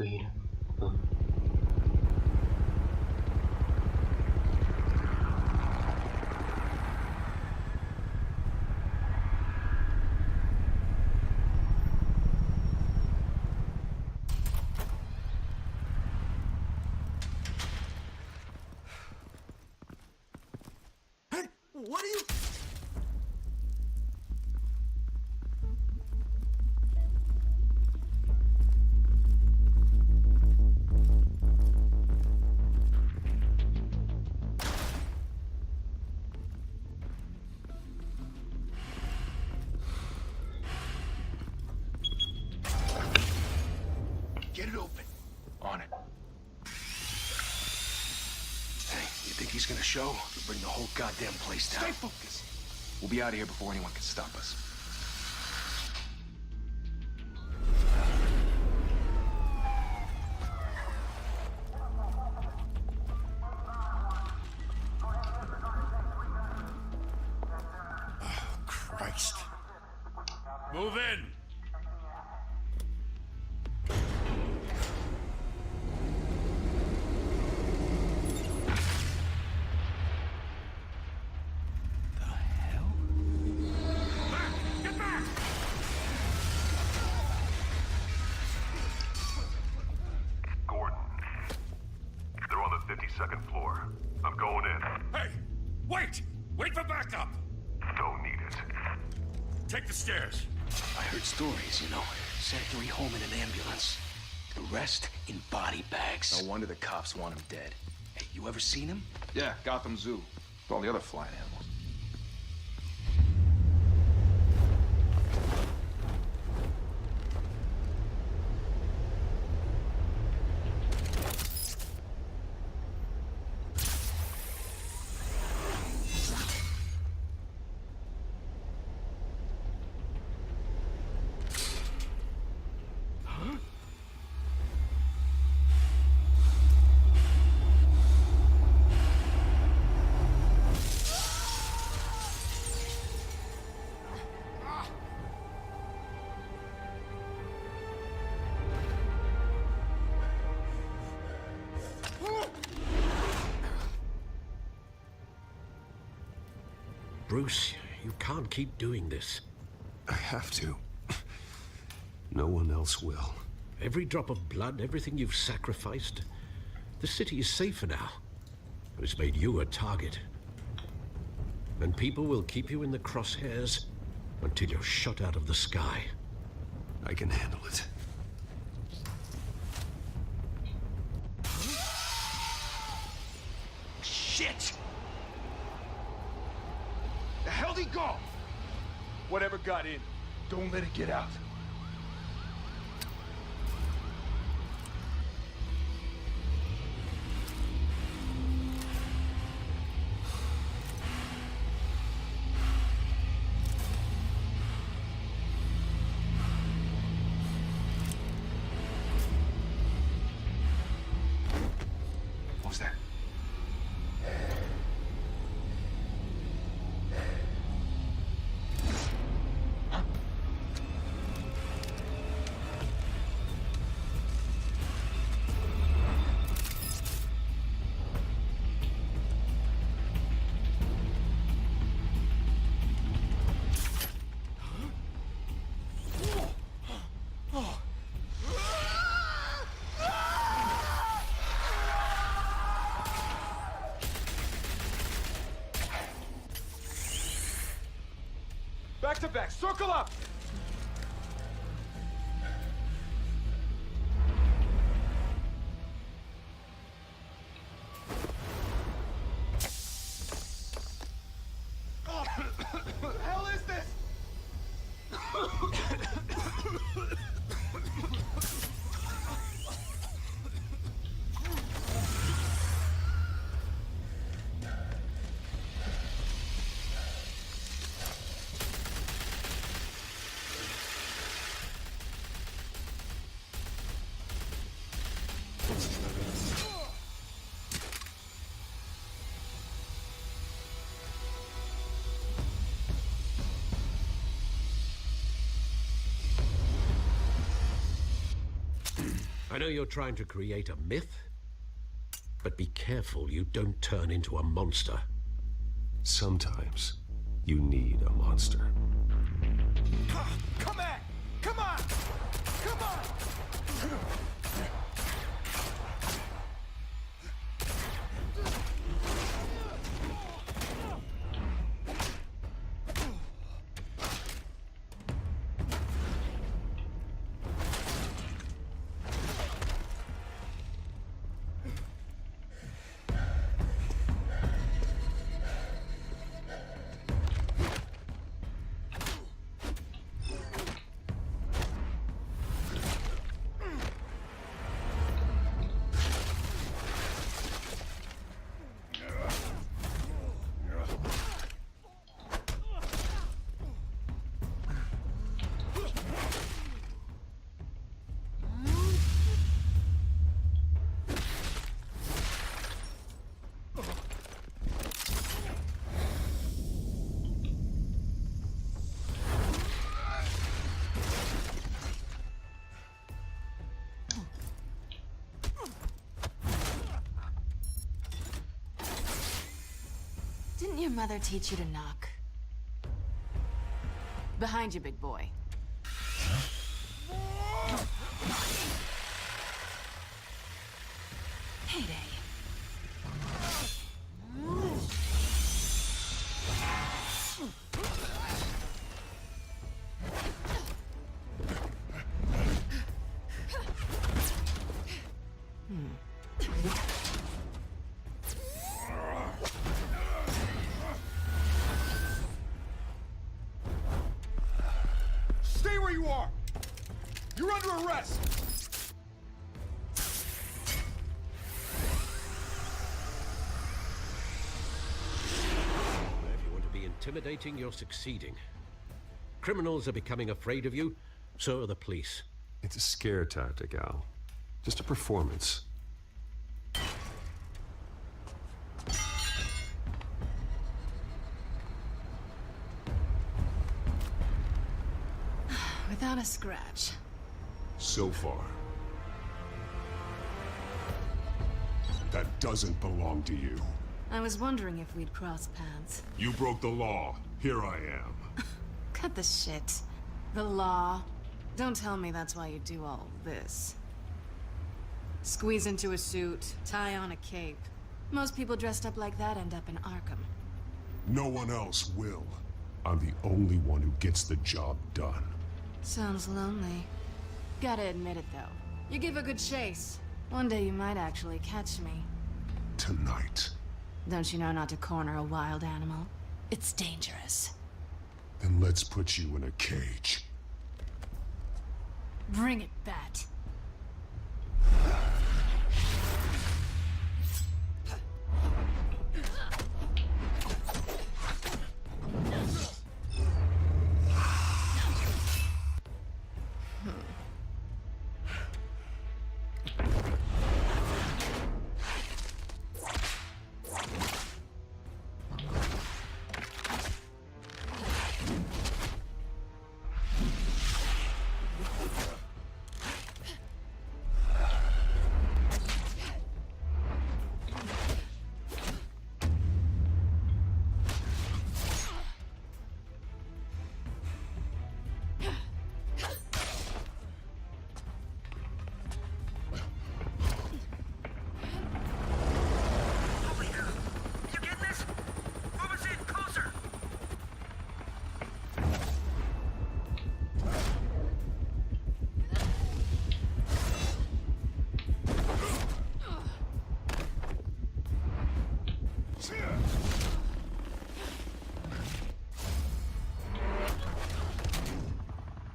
Freedom. What are you... Get it open. On it. Hey, you think he's gonna show? We'll bring the whole goddamn place down. Stay focused. We'll be out of here before anyone can stop us. Oh, Christ. Move in! The hell? Back! Get back! Gordon. They're on the 52nd floor. I'm going in. Hey! Wait! Wait for backup! Don't need it. Take the stairs. I heard stories, you know. Sent 3 home in an ambulance. The rest in body bags. No wonder the cops want him dead. Hey, you ever seen him? Yeah, Gotham Zoo. With all the other flying animals. Bruce, you can't keep doing this. I have to. No one else will. Every drop of blood, everything you've sacrificed. The city is safer now. But it's made you a target. And people will keep you in the crosshairs until you're shot out of the sky. I can handle it. Shit! The hell'd he go? Whatever got in, don't let it get out. What was that? Back to back, circle up! What the hell is this? I know you're trying to create a myth, but be careful you don't turn into a monster. Sometimes you need a monster. Come back! Come on! Come on! Didn't your mother teach you to knock? Behind you, big boy. Heyday. Stay where you are! You're under arrest! If you want to be intimidating, you're succeeding. Criminals are becoming afraid of you, so are the police. It's a scare tactic, Al. Just a performance. Without a scratch. So far. That doesn't belong to you. I was wondering if we'd cross paths. You broke the law. Here I am. Cut the shit. The law. Don't tell me that's why you do all this. Squeeze into a suit, tie on a cape. Most people dressed up like that end up in Arkham. No one else will. I'm the only one who gets the job done. Sounds lonely. Gotta admit it, though. You give a good chase. One day you might actually catch me. Tonight. Don't you know not to corner a wild animal? It's dangerous. Then let's put you in a cage. Bring it, Bat.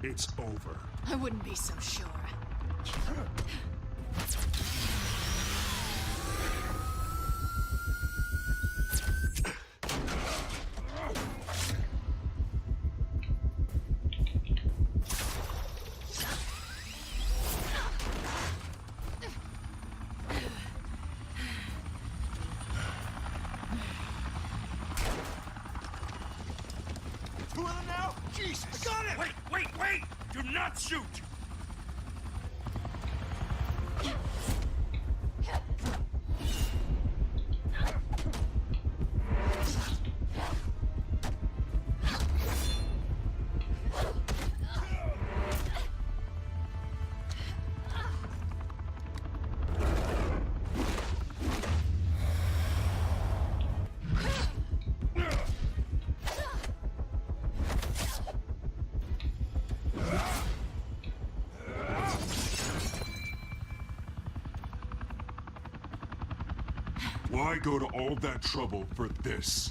It's over. I wouldn't be so sure. Two of them now? Jesus! I got it! Wait! Do not shoot! Why go to all that trouble for this?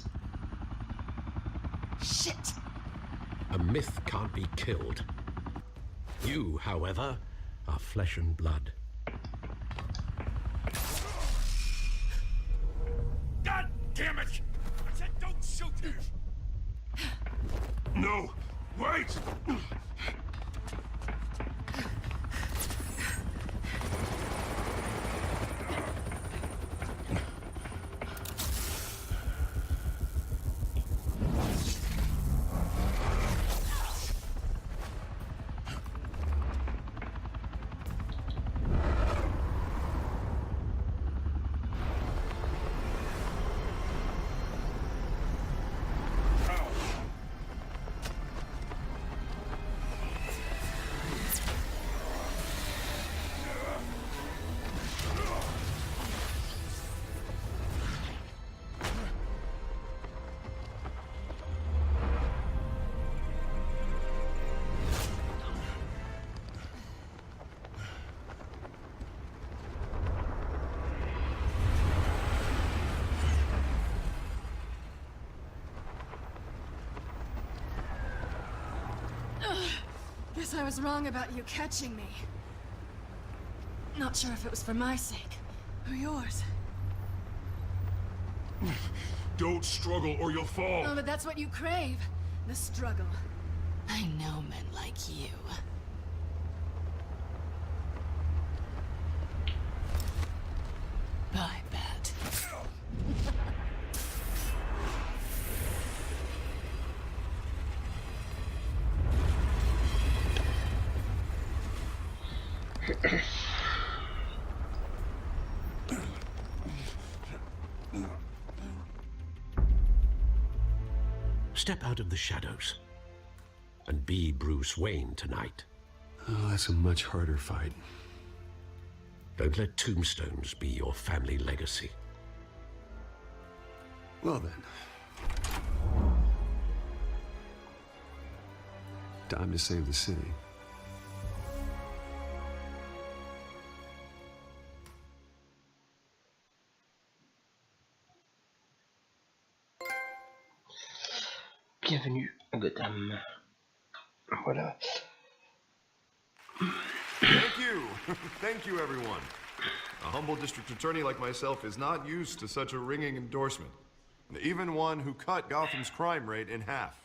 Shit! A myth can't be killed. You, however, are flesh and blood. God damn it! I said don't shoot him! No! Wait! Guess I was wrong about you catching me. Not sure if it was for my sake or yours. Don't struggle or you'll fall! Oh, but that's what you crave. The struggle. I know men like you. I bet. Step out of the shadows and be Bruce Wayne tonight. Oh, that's a much harder fight. Don't let tombstones be your family legacy. Well then. Time to save the city. Bienvenue à Gotham. Voilà. Thank you. Thank you, everyone. A humble district attorney like myself is not used to such a ringing endorsement. Even one who cut Gotham's crime rate in half.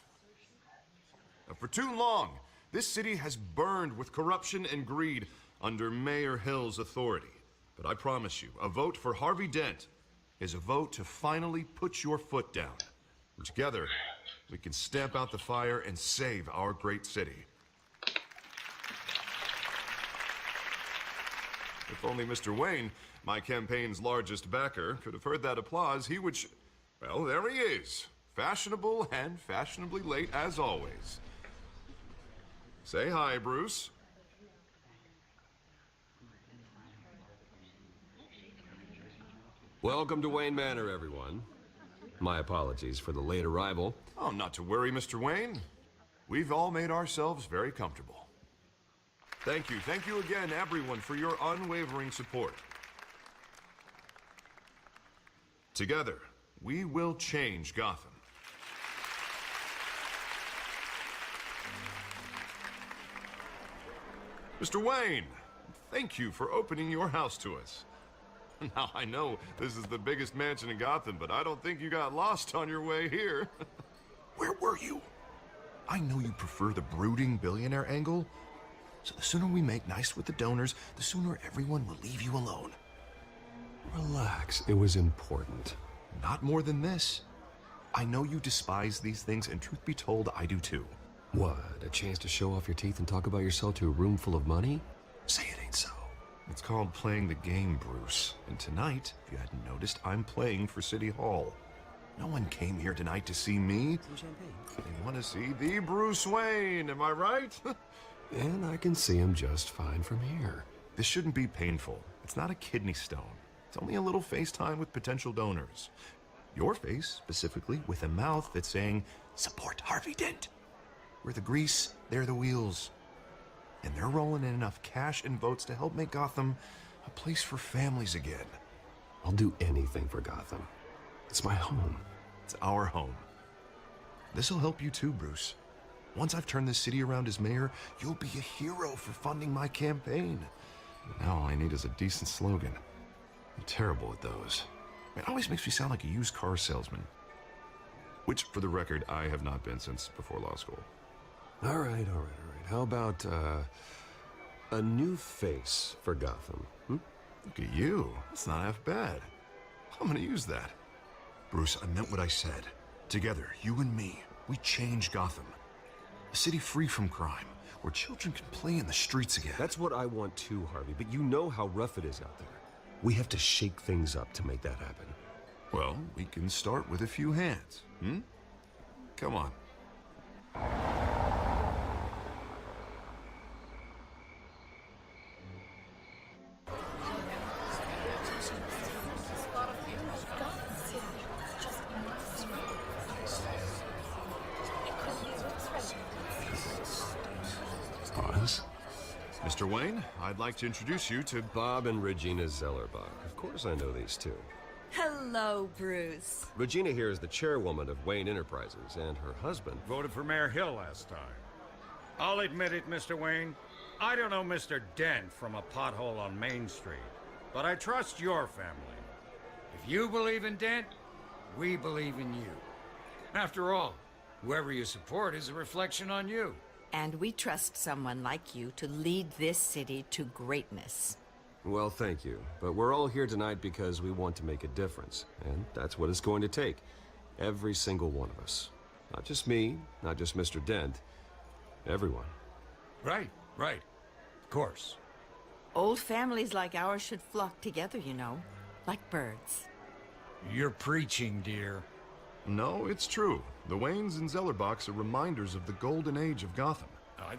For too long, this city has burned with corruption and greed under Mayor Hill's authority. But I promise you, a vote for Harvey Dent is a vote to finally put your foot down. Together, we can stamp out the fire and save our great city. If only Mr. Wayne, my campaign's largest backer, could have heard that applause, he would well, there he is. Fashionable and fashionably late as always. Say hi, Bruce. Welcome to Wayne Manor, everyone. My apologies for the late arrival. Oh, not to worry, Mr. Wayne. We've all made ourselves very comfortable. Thank you again, everyone, for your unwavering support. Together, we will change Gotham. Mr. Wayne, thank you for opening your house to us. Now, I know this is the biggest mansion in Gotham, but I don't think you got lost on your way here. Where were you? I know you prefer the brooding billionaire angle, so the sooner we make nice with the donors, the sooner everyone will leave you alone. Relax, it was important. Not more than this. I know you despise these things, and truth be told, I do too. What, a chance to show off your teeth and talk about yourself to a room full of money? Say it ain't so. It's called playing the game, Bruce. And tonight, if you hadn't noticed, I'm playing for City Hall. No one came here tonight to see me. They want to see the Bruce Wayne, am I right? And I can see him just fine from here. This shouldn't be painful. It's not a kidney stone. It's only a little FaceTime with potential donors. Your face, specifically, with a mouth that's saying, support Harvey Dent. We're the grease, they're the wheels. And they're rolling in enough cash and votes to help make Gotham a place for families again. I'll do anything for Gotham. It's my home. It's our home. This'll help you too, Bruce. Once I've turned this city around as mayor, you'll be a hero for funding my campaign. Now all I need is a decent slogan. I'm terrible at those. It always makes me sound like a used car salesman. Which, for the record, I have not been since before law school. All right. How about, a new face for Gotham, hmm? Look at you. That's not half bad. I'm gonna use that. Bruce, I meant what I said. Together, you and me, we change Gotham. A city free from crime, where children can play in the streets again. That's what I want too, Harvey, but you know how rough it is out there. We have to shake things up to make that happen. Well, we can start with a few hands, hmm? Come on. Pause. Mr. Wayne, I'd like to introduce you to Bob and Regina Zellerbach. Of course I know these two. Hello, Bruce. Regina here is the chairwoman of Wayne Enterprises, and her husband... Voted for Mayor Hill last time. I'll admit it, Mr. Wayne. I don't know Mr. Dent from a pothole on Main Street, but I trust your family. If you believe in Dent, we believe in you. After all, whoever you support is a reflection on you. And we trust someone like you to lead this city to greatness. Well, thank you. But we're all here tonight because we want to make a difference. And that's what it's going to take. Every single one of us. Not just me, not just Mr. Dent. Everyone. Right. Of course. Old families like ours should flock together, you know. Like birds. You're preaching, dear. No, it's true. The Waynes and Zellerbachs are reminders of the golden age of Gotham.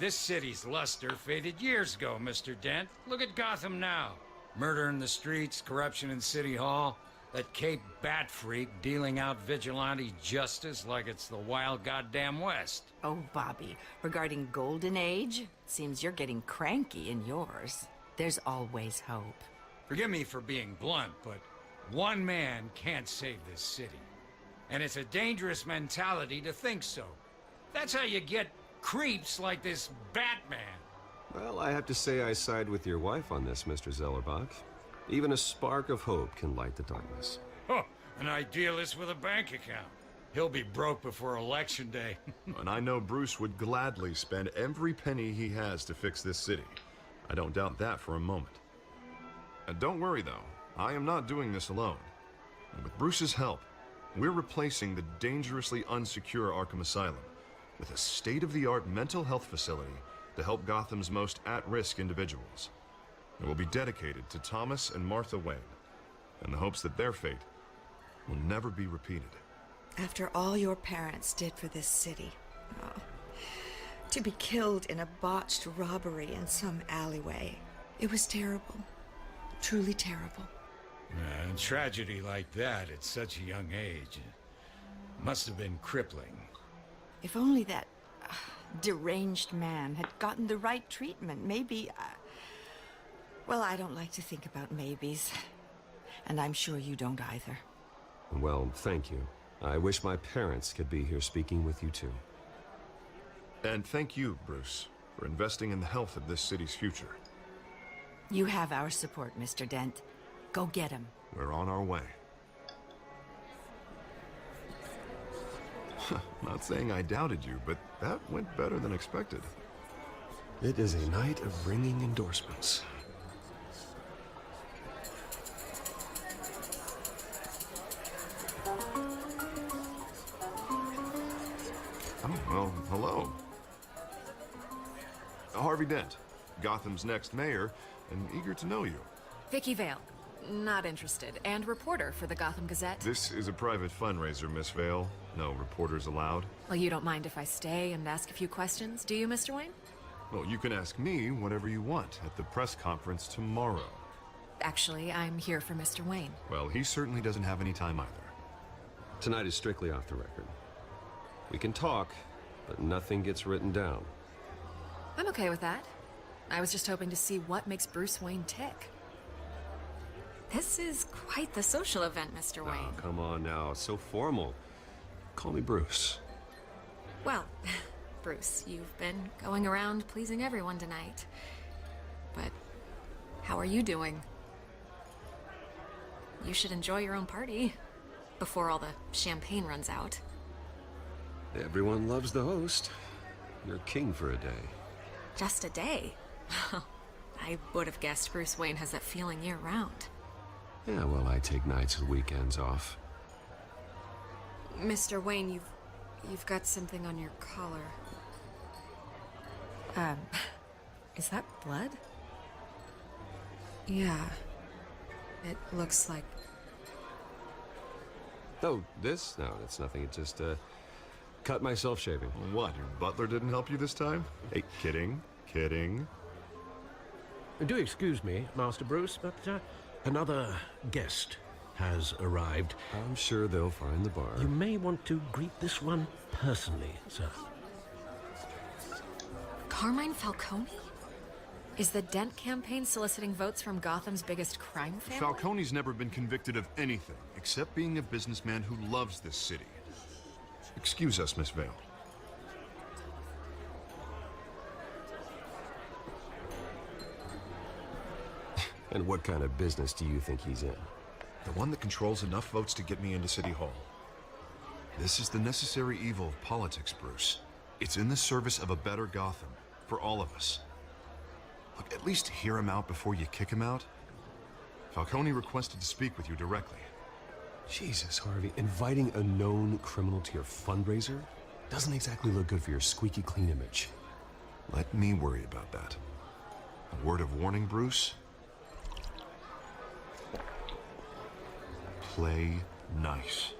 This city's luster faded years ago, Mr. Dent. Look at Gotham now. Murder in the streets, corruption in City Hall, that Cape Bat freak dealing out vigilante justice like it's the wild goddamn West. Oh, Bobby, regarding Golden Age, seems you're getting cranky in yours. There's always hope. Forgive me for being blunt, but one man can't save this city. And it's a dangerous mentality to think so. That's how you get creeps like this Batman. Well, I have to say I side with your wife on this, Mr. Zellerbach. Even a spark of hope can light the darkness. Oh, an idealist with a bank account. He'll be broke before Election Day. And I know Bruce would gladly spend every penny he has to fix this city. I don't doubt that for a moment. And don't worry, though. I am not doing this alone. And with Bruce's help, we're replacing the dangerously unsecure Arkham Asylum with a state-of-the-art mental health facility to help Gotham's most at-risk individuals. It will be dedicated to Thomas and Martha Wayne, in the hopes that their fate will never be repeated. After all your parents did for this city, to be killed in a botched robbery in some alleyway, it was terrible. Truly terrible. And tragedy like that at such a young age must have been crippling. If only that deranged man had gotten the right treatment, maybe... well, I don't like to think about maybes. And I'm sure you don't either. Well, thank you. I wish my parents could be here speaking with you too. And thank you, Bruce, for investing in the health of this city's future. You have our support, Mr. Dent. Go get him. We're on our way. Not saying I doubted you, but that went better than expected. It is a night of ringing endorsements. Oh, well, hello. Harvey Dent, Gotham's next mayor, and eager to know you. Vicky Vale. Not interested. And reporter for the Gotham Gazette. This is a private fundraiser, Miss Vale. No reporters allowed. Well, you don't mind if I stay and ask a few questions, do you, Mr. Wayne? Well, you can ask me whatever you want at the press conference tomorrow. Actually, I'm here for Mr. Wayne. Well, he certainly doesn't have any time either. Tonight is strictly off the record. We can talk, but nothing gets written down. I'm okay with that. I was just hoping to see what makes Bruce Wayne tick. This is quite the social event, Mr. Wayne. Oh, come on now. It's so formal. Call me Bruce. Well, Bruce, you've been going around pleasing everyone tonight. But how are you doing? You should enjoy your own party before all the champagne runs out. Everyone loves the host. You're king for a day. Just a day? I would have guessed Bruce Wayne has that feeling year-round. Yeah, well, I take nights and weekends off. Mr. Wayne, you've got something on your collar. Is that blood? Yeah. It looks like... Oh, this? No, that's nothing. It just, cut myself shaving. What, your butler didn't help you this time? Hey, kidding. Kidding. Do excuse me, Master Bruce, but another guest has arrived. I'm sure they'll find the bar. You may want to greet this one personally, sir. Carmine Falcone? Is the Dent campaign soliciting votes from Gotham's biggest crime family? Falcone's never been convicted of anything, except being a businessman who loves this city. Excuse us, Miss Vale. And what kind of business do you think he's in? The one that controls enough votes to get me into City Hall. This is the necessary evil of politics, Bruce. It's in the service of a better Gotham, for all of us. Look, at least hear him out before you kick him out. Falcone requested to speak with you directly. Jesus, Harvey, inviting a known criminal to your fundraiser doesn't exactly look good for your squeaky clean image. Let me worry about that. A word of warning, Bruce. Play nice.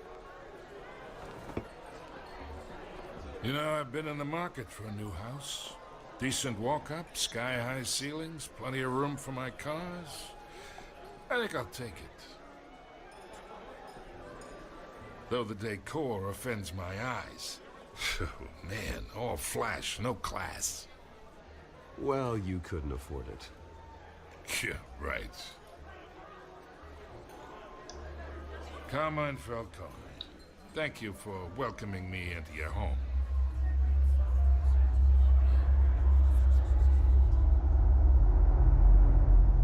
You know, I've been in the market for a new house. Decent walk-up, sky-high ceilings, plenty of room for my cars. I think I'll take it. Though the decor offends my eyes. Oh, man, all flash, no class. Well, you couldn't afford it. Yeah, right. Carmine Falcone, thank you for welcoming me into your home.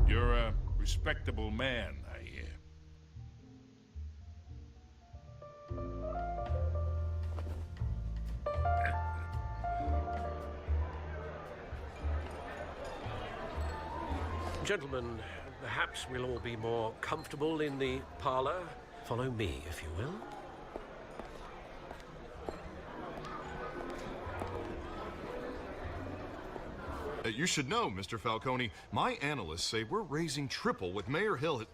You're a respectable man, I hear. Gentlemen, perhaps we'll all be more comfortable in the parlor. Follow me, if you will. You should know, Mr. Falcone, my analysts say we're raising triple with Mayor Hill.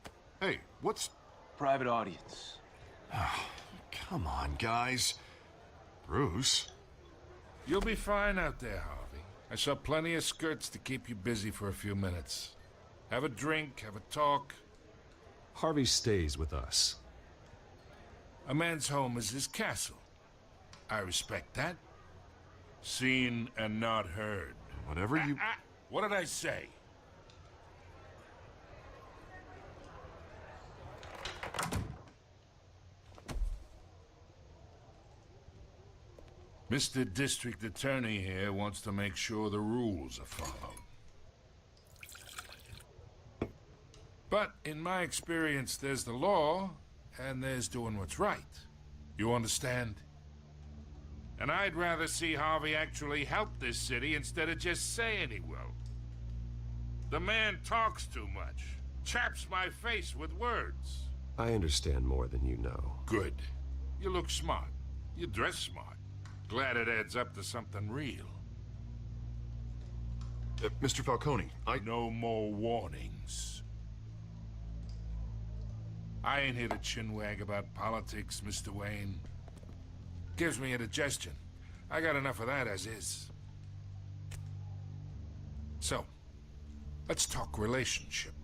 Hey, what's... Private audience. Come on, guys. Bruce? You'll be fine out there, Harvey. I saw plenty of skirts to keep you busy for a few minutes. Have a drink, have a talk. Harvey stays with us. A man's home is his castle. I respect that. Seen and not heard. Whatever you... What did I say? Mr. District Attorney here wants to make sure the rules are followed. But in my experience, there's the law, and there's doing what's right. You understand? And I'd rather see Harvey actually help this city instead of just saying he will. The man talks too much. Chaps my face with words. I understand more than you know. Good. You look smart. You dress smart. Glad it adds up to something real. Mr. Falcone, No more warnings. I ain't here to chinwag about politics, Mr. Wayne. Gives me indigestion. I got enough of that as is. So, let's talk relationship.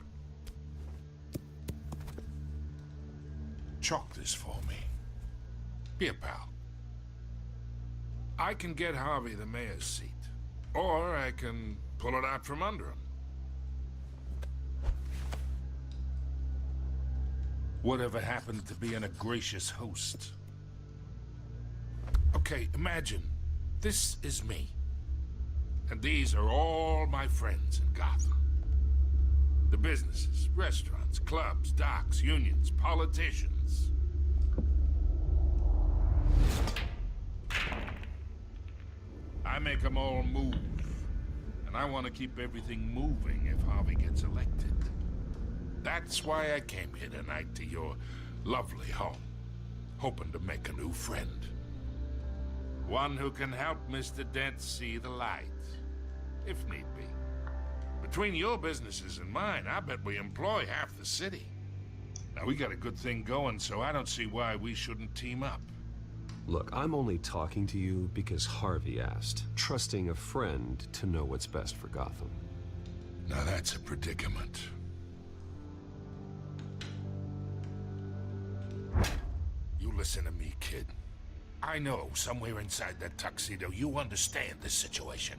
Chalk this for me. Be a pal. I can get Harvey the mayor's seat, or I can pull it out from under him. Whatever happened to being a gracious host? Okay, imagine, this is me. And these are all my friends in Gotham. The businesses, restaurants, clubs, docks, unions, politicians. I make them all move. And I want to keep everything moving if Harvey gets elected. That's why I came here tonight to your lovely home, hoping to make a new friend. One who can help Mr. Dent see the light, if need be. Between your businesses and mine, I bet we employ half the city. Now, we got a good thing going, so I don't see why we shouldn't team up. Look, I'm only talking to you because Harvey asked, trusting a friend to know what's best for Gotham. Now that's a predicament. You listen to me, kid. I know somewhere inside that tuxedo you understand this situation.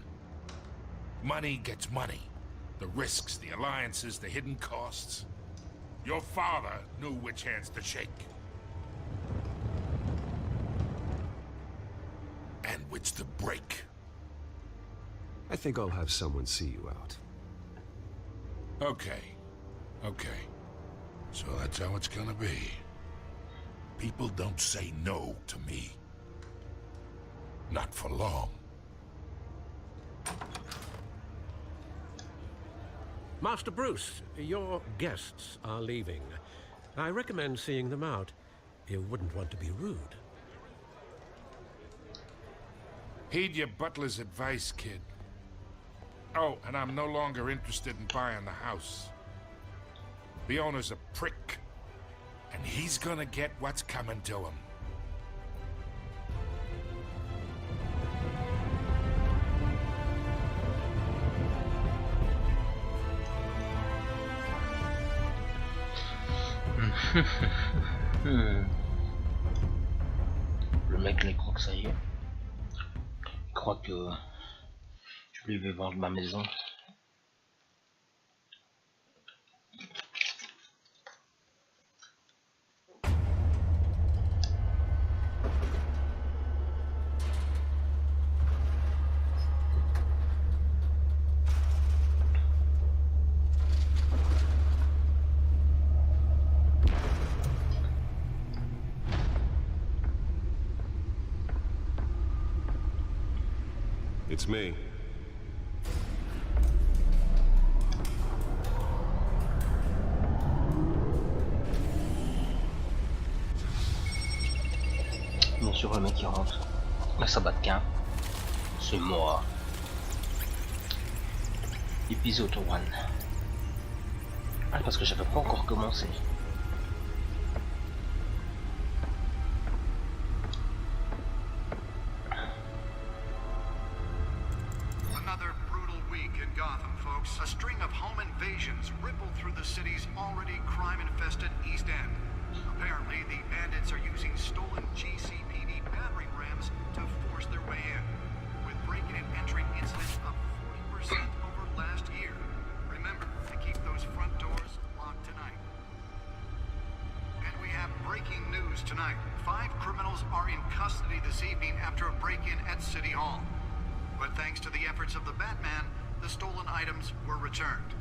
Money gets money. The risks, the alliances, the hidden costs. Your father knew which hands to shake. And which to break. I think I'll have someone see you out. Okay. So that's how it's gonna be. People don't say no to me. Not for long. Master Bruce, your guests are leaving. I recommend seeing them out. You wouldn't want to be rude. Heed your butler's advice, kid. Oh, and I'm no longer interested in buying the house. The owner's a prick, and he's gonna get what's coming to him. Le mec, il croit que ça y est. Il croit que je lui vais vendre ma maison. It's me. Bien sûr, le mec qui rentre. Mais ça bat de qu'un. C'est moi. Épisode 1. Ah, parce que j'avais pas encore commencé. A string of home invasions rippled through the city's already crime-infested East End. Apparently, the bandits are using stolen GCPD battering rams to force their way in, with break-in and entering incidents up 40% over last year. Remember to keep those front doors locked tonight. And we have breaking news tonight. 5 criminals are in custody this evening after a break-in at City Hall. But thanks to the efforts of the Batman, the stolen items were returned.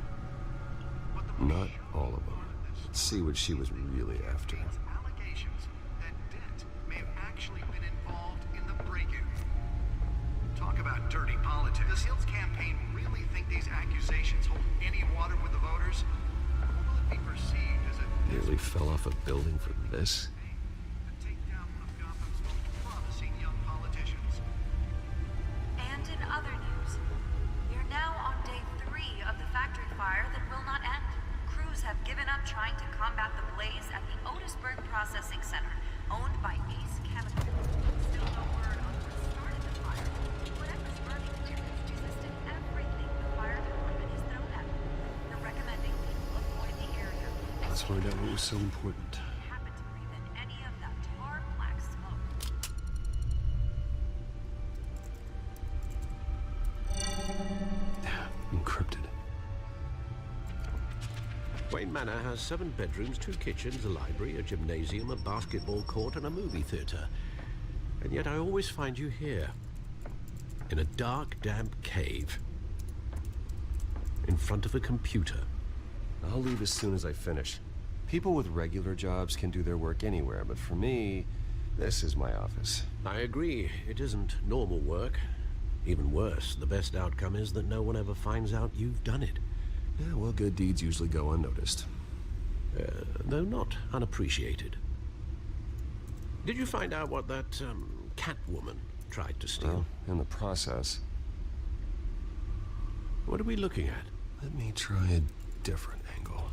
Not all of them. Let's see what she was really after. Allegations that Dent may have actually been involved in the break-in. Talk about dirty politics. Does Hill's campaign really think these accusations hold any water with the voters? Or will it be perceived as a Nearly fell off a building for this? to take down one of Gotham's most promising young politicians? And in other news, we're now on day 3 of the factory fire that will not end. Crews have given up trying to combat the blaze at the Otisburg Processing Center, owned by Ace Chemical. Still no word on what started the fire. Whatever's burning materials resisted everything the fire department has thrown at them. They're recommending people avoid the area. Let's find out what was so important. Happen to breathe in any of that tar black smoke. Encrypted. Wayne manor has 7 bedrooms, 2 kitchens, a library, a gymnasium, a basketball court, and a movie theater. And yet I always find you here, in a dark, damp cave, in front of a computer. I'll leave as soon as I finish. People with regular jobs can do their work anywhere, but for me, this is my office. I agree. It isn't normal work. Even worse, the best outcome is that no one ever finds out you've done it. Yeah, well, good deeds usually go unnoticed. Though not unappreciated. Did you find out what that, Catwoman tried to steal? Well, in the process. What are we looking at? Let me try a different angle.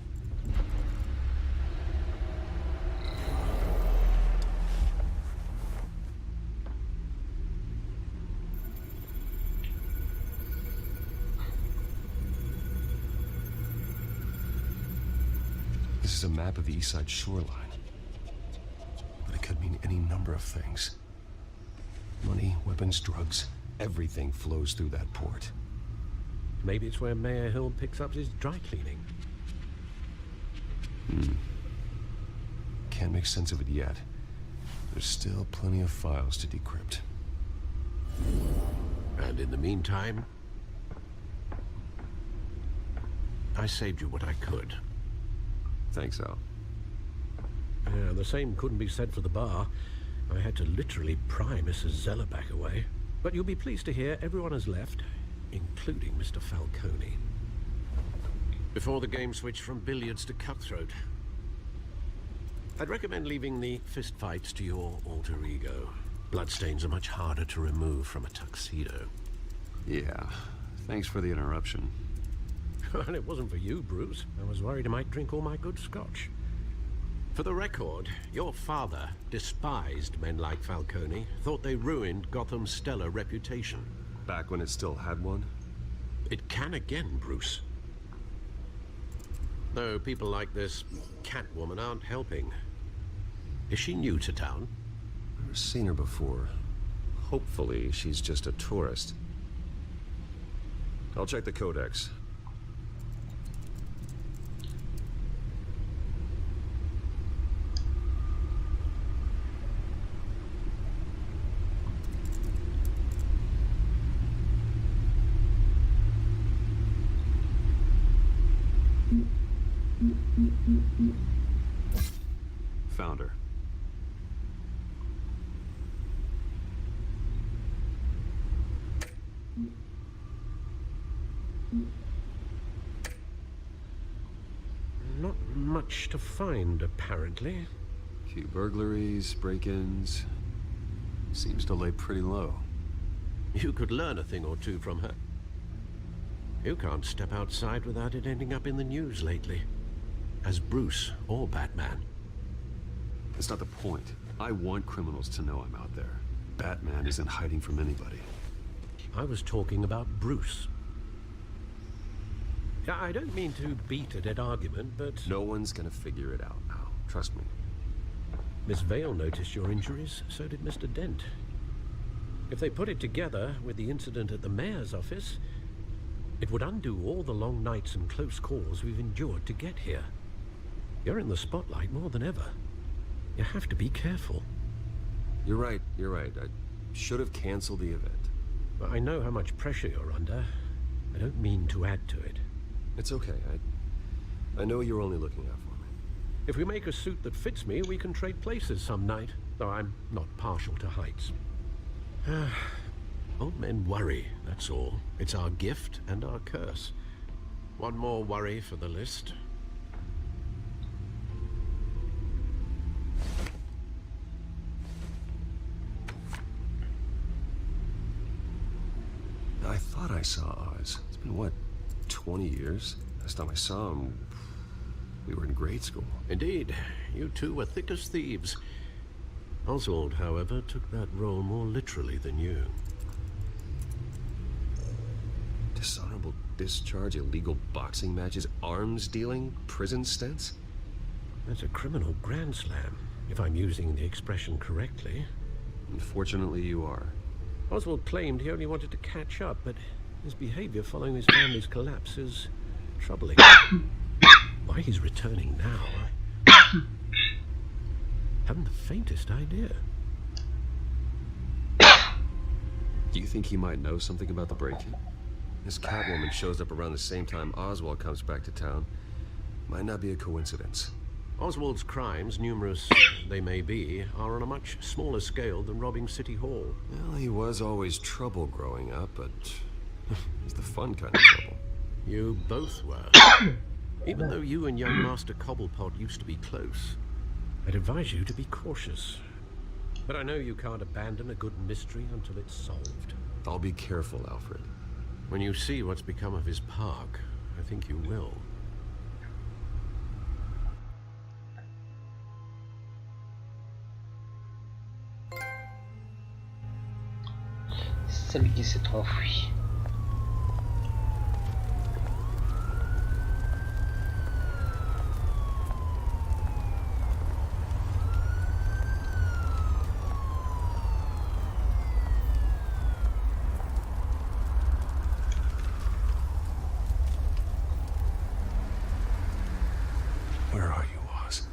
This is a map of the East Side shoreline. But it could mean any number of things. Money, weapons, drugs, everything flows through that port. Maybe it's where Mayor Hill picks up his dry cleaning. Can't make sense of it yet. There's still plenty of files to decrypt. And in the meantime, I saved you what I could. Thanks, Al. Yeah, the same couldn't be said for the bar. I had to literally pry Mrs. Zellerback away. But you'll be pleased to hear everyone has left, including Mr. Falcone. Before the game switched from billiards to cutthroat. I'd recommend leaving the fistfights to your alter ego. Bloodstains are much harder to remove from a tuxedo. Yeah, thanks for the interruption. Well, it wasn't for you, Bruce. I was worried I might drink all my good scotch. For the record, your father despised men like Falcone, thought they ruined Gotham's stellar reputation. Back when it still had one? It can again, Bruce. Though people like this Catwoman aren't helping. Is she new to town? Never seen her before. Hopefully, she's just a tourist. I'll check the codex. Found her. Not much to find, apparently. Few burglaries, break-ins. Seems to lay pretty low. You could learn a thing or two from her. You can't step outside without it ending up in the news lately. As Bruce or Batman. That's not the point. I want criminals to know I'm out there. Batman isn't hiding from anybody. I was talking about Bruce. I don't mean to beat a dead argument, but... No one's gonna figure it out now. Trust me. Miss Vale noticed your injuries, so did Mr. Dent. If they put it together with the incident at the mayor's office, it would undo all the long nights and close calls we've endured to get here. You're in the spotlight more than ever. You have to be careful. You're right. I should have canceled the event. But I know how much pressure you're under. I don't mean to add to it. It's okay. I know you're only looking out for me. If we make a suit that fits me, we can trade places some night. Though I'm not partial to heights. Old men worry, that's all. It's our gift and our curse. One more worry for the list. I thought I saw Oz. It's been, what, 20 years? Last time I saw him, we were in grade school. Indeed. You two were thick as thieves. Oswald, however, took that role more literally than you. Dishonorable discharge, illegal boxing matches, arms dealing, prison stints? That's a criminal grand slam, if I'm using the expression correctly. Unfortunately, you are. Oswald claimed he only wanted to catch up, but his behavior following his family's collapse is troubling. Why he's returning now, I haven't the faintest idea. Do you think he might know something about the break-in? This Catwoman shows up around the same time Oswald comes back to town. Might not be a coincidence. Oswald's crimes, numerous they may be, are on a much smaller scale than robbing City Hall. Well, he was always trouble growing up, but he's the fun kind of trouble. You both were. Even though you and young Master Cobblepot used to be close, I'd advise you to be cautious. But I know you can't abandon a good mystery until it's solved. I'll be careful, Alfred. When you see what's become of his park, I think you will. Celle qui s'est enfuie. Where are you, Oz?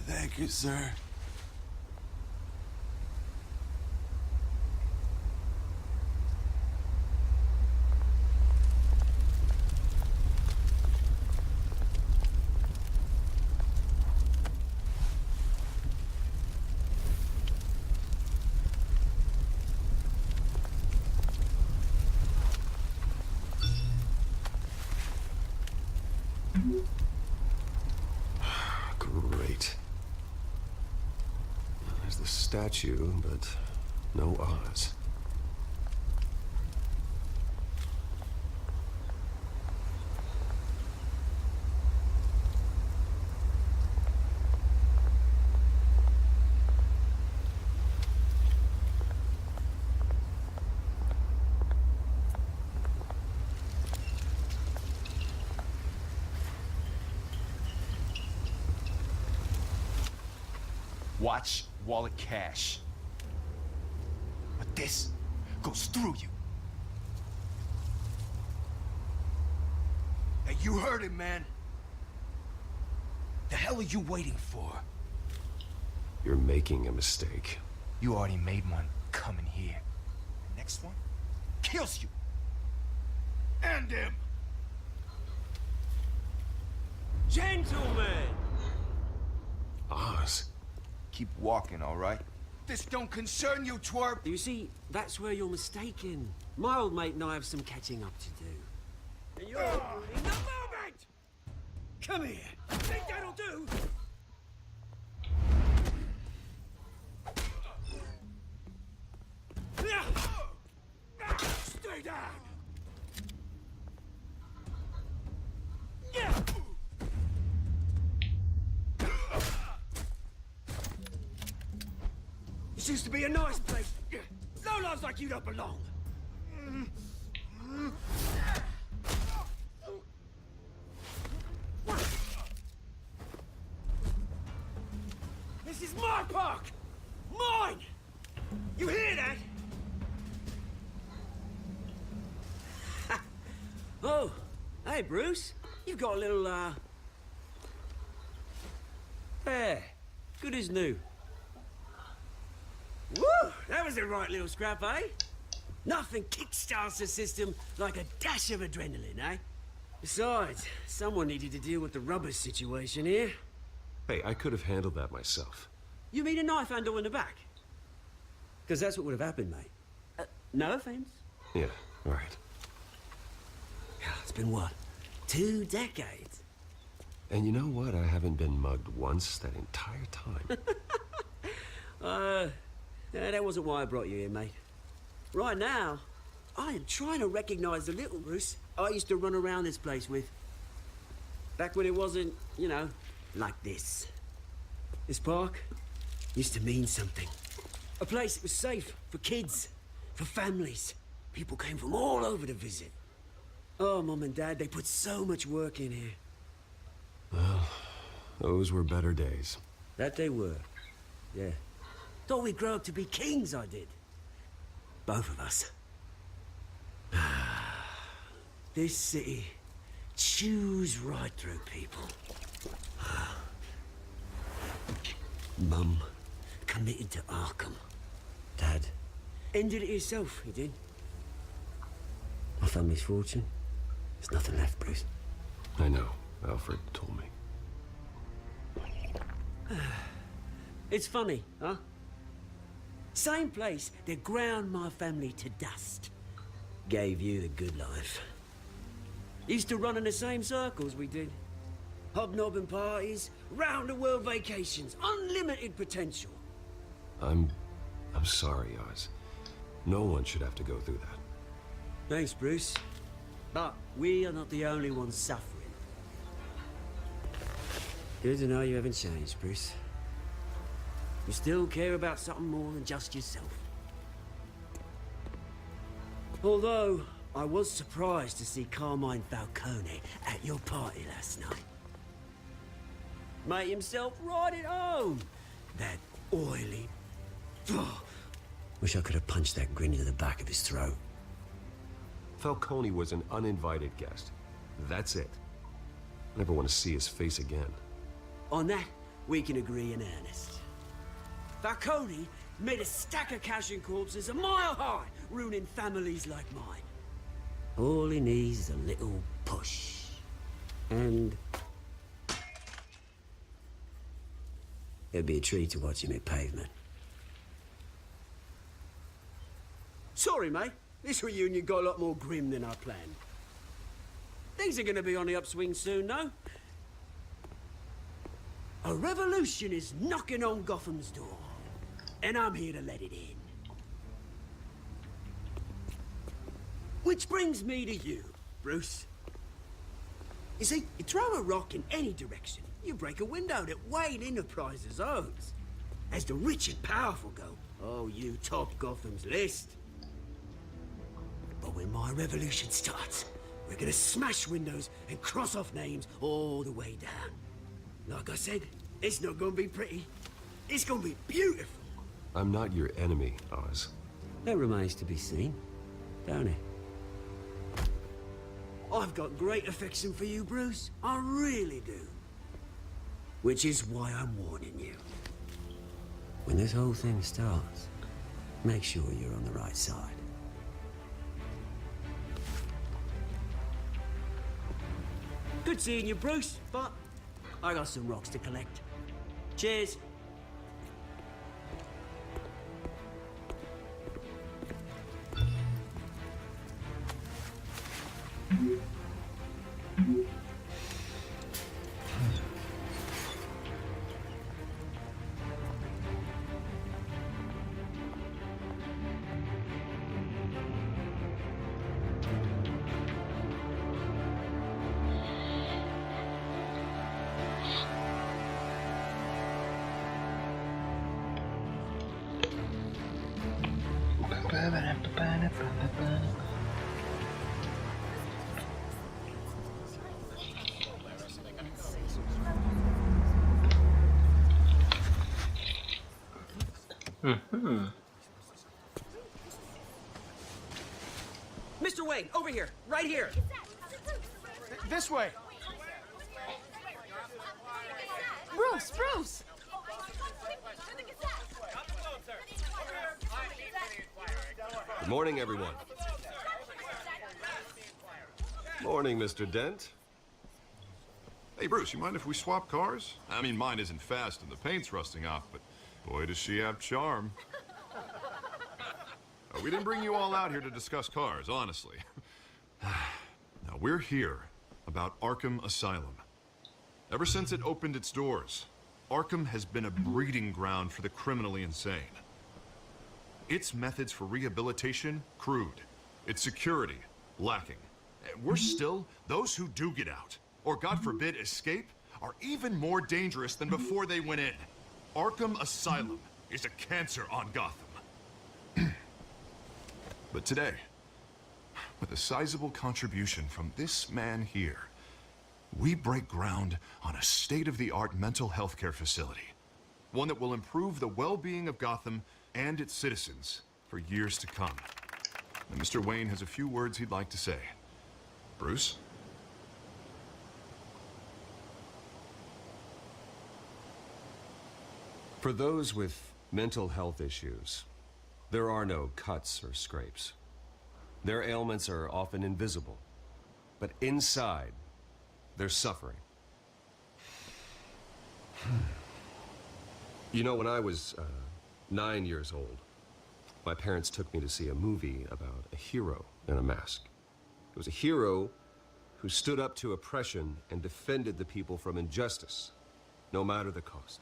Thank you, sir. Great. There's the statue, but no Oz. Watch wallet cash. But this goes through you. Hey, you heard it, man. The hell are you waiting for? You're making a mistake. You already made one coming here. The next one kills you. And him. Gentlemen! Oz. Keep walking, all right? This don't concern you, twerp! You see, that's where you're mistaken. My old mate and I have some catching up to do. And you're in the moment! Come here! Think that'll do? Stay down! This used to be a nice place. Lowlifes like you don't belong. This is my park! Mine! You hear that? Oh, hey, Bruce. You've got a little, There. Good as new. Woo! That was a right little scrap, eh? Nothing kickstarts the system like a dash of adrenaline, eh? Besides, someone needed to deal with the rubber situation here. Hey, I could have handled that myself. You mean a knife handle in the back? Because that's what would have happened, mate. No offense. Yeah, all right. It's been what? 2 decades? And you know what? I haven't been mugged once that entire time. That wasn't why I brought you here, mate. Right now, I am trying to recognize the little Bruce I used to run around this place with. Back when it wasn't, you know, like this. This park used to mean something. A place that was safe for kids, for families. People came from all over to visit. Oh, Mum and Dad, they put so much work in here. Well, those were better days. That they were, yeah. Thought we'd grow up to be kings, I did. Both of us. This city chews right through people. Mum committed to Arkham. Dad ended it himself, he did. My family's fortune. There's nothing left, Bruce. I know. Alfred told me. It's funny, huh? Same place that ground my family to dust. Gave you the good life. Used to run in the same circles we did. Hobnobbing parties, round-the-world vacations, unlimited potential. I'm sorry, Oz. No one should have to go through that. Thanks, Bruce. But we are not the only ones suffering. Good to know you haven't changed, Bruce. You still care about something more than just yourself. Although, I was surprised to see Carmine Falcone at your party last night. Made himself right at home. That oily... Wish I could have punched that grin into the back of his throat. Falcone was an uninvited guest. That's it. I never want to see his face again. On that, we can agree in earnest. Falcone made a stack of cash and corpses a mile high, ruining families like mine. All he needs is a little push. And... it'd be a treat to watch him hit pavement. Sorry, mate. This reunion got a lot more grim than I planned. Things are gonna be on the upswing soon, though. A revolution is knocking on Gotham's door. And I'm here to let it in. Which brings me to you, Bruce. You see, you throw a rock in any direction, you break a window that Wayne Enterprises owns. As the rich and powerful go, oh, you top Gotham's list. But when my revolution starts, we're gonna smash windows and cross off names all the way down. Like I said, it's not gonna be pretty. It's gonna be beautiful. I'm not your enemy, Oz. That remains to be seen, don't it? I've got great affection for you, Bruce. I really do. Which is why I'm warning you. When this whole thing starts, make sure you're on the right side. Good seeing you, Bruce, but I got some rocks to collect. Cheers. Mr. Wayne, over here, right here. This way. Bruce, Bruce! Good morning, everyone. Morning, Mr. Dent. Hey, Bruce, you mind if we swap cars? I mean, mine isn't fast and the paint's rusting off, but boy, does she have charm. We didn't bring you all out here to discuss cars, honestly. Now, we're here about Arkham Asylum. Ever since it opened its doors, Arkham has been a breeding ground for the criminally insane. Its methods for rehabilitation, crude. Its security, lacking. Worse still, those who do get out, or God forbid escape, are even more dangerous than before they went in. Arkham Asylum is a cancer on Gotham. But today, with a sizable contribution from this man here, we break ground on a state-of-the-art mental health care facility. One that will improve the well-being of Gotham and its citizens for years to come. And Mr. Wayne has a few words he'd like to say. Bruce? For those with mental health issues, there are no cuts or scrapes. Their ailments are often invisible, but inside, they're suffering. You know, when I was 9 years old, my parents took me to see a movie about a hero in a mask. It was a hero who stood up to oppression and defended the people from injustice, no matter the cost.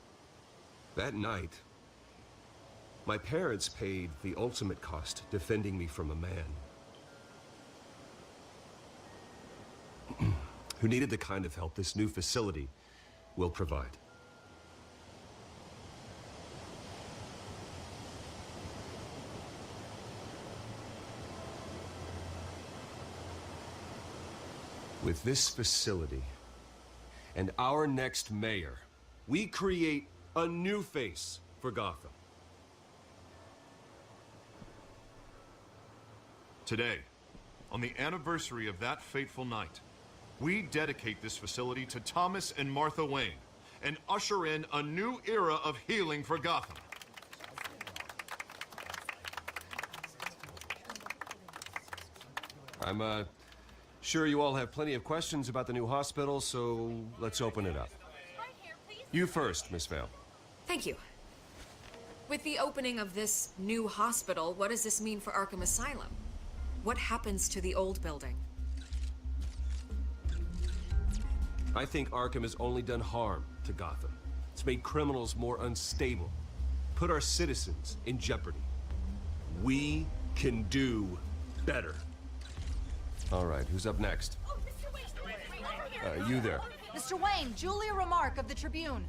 That night, my parents paid the ultimate cost defending me from a man who needed the kind of help this new facility will provide. With this facility and our next mayor, we create a new face for Gotham. Today, on the anniversary of that fateful night, we dedicate this facility to Thomas and Martha Wayne and usher in a new era of healing for Gotham. I'm sure you all have plenty of questions about the new hospital, so let's open it up. You first, Miss Vale. Thank you. With the opening of this new hospital, what does this mean for Arkham Asylum? What happens to the old building? I think Arkham has only done harm to Gotham. It's made criminals more unstable, put our citizens in jeopardy. We can do better. All right, who's up next? You there. Mr. Wayne, Julia Remark of the Tribune.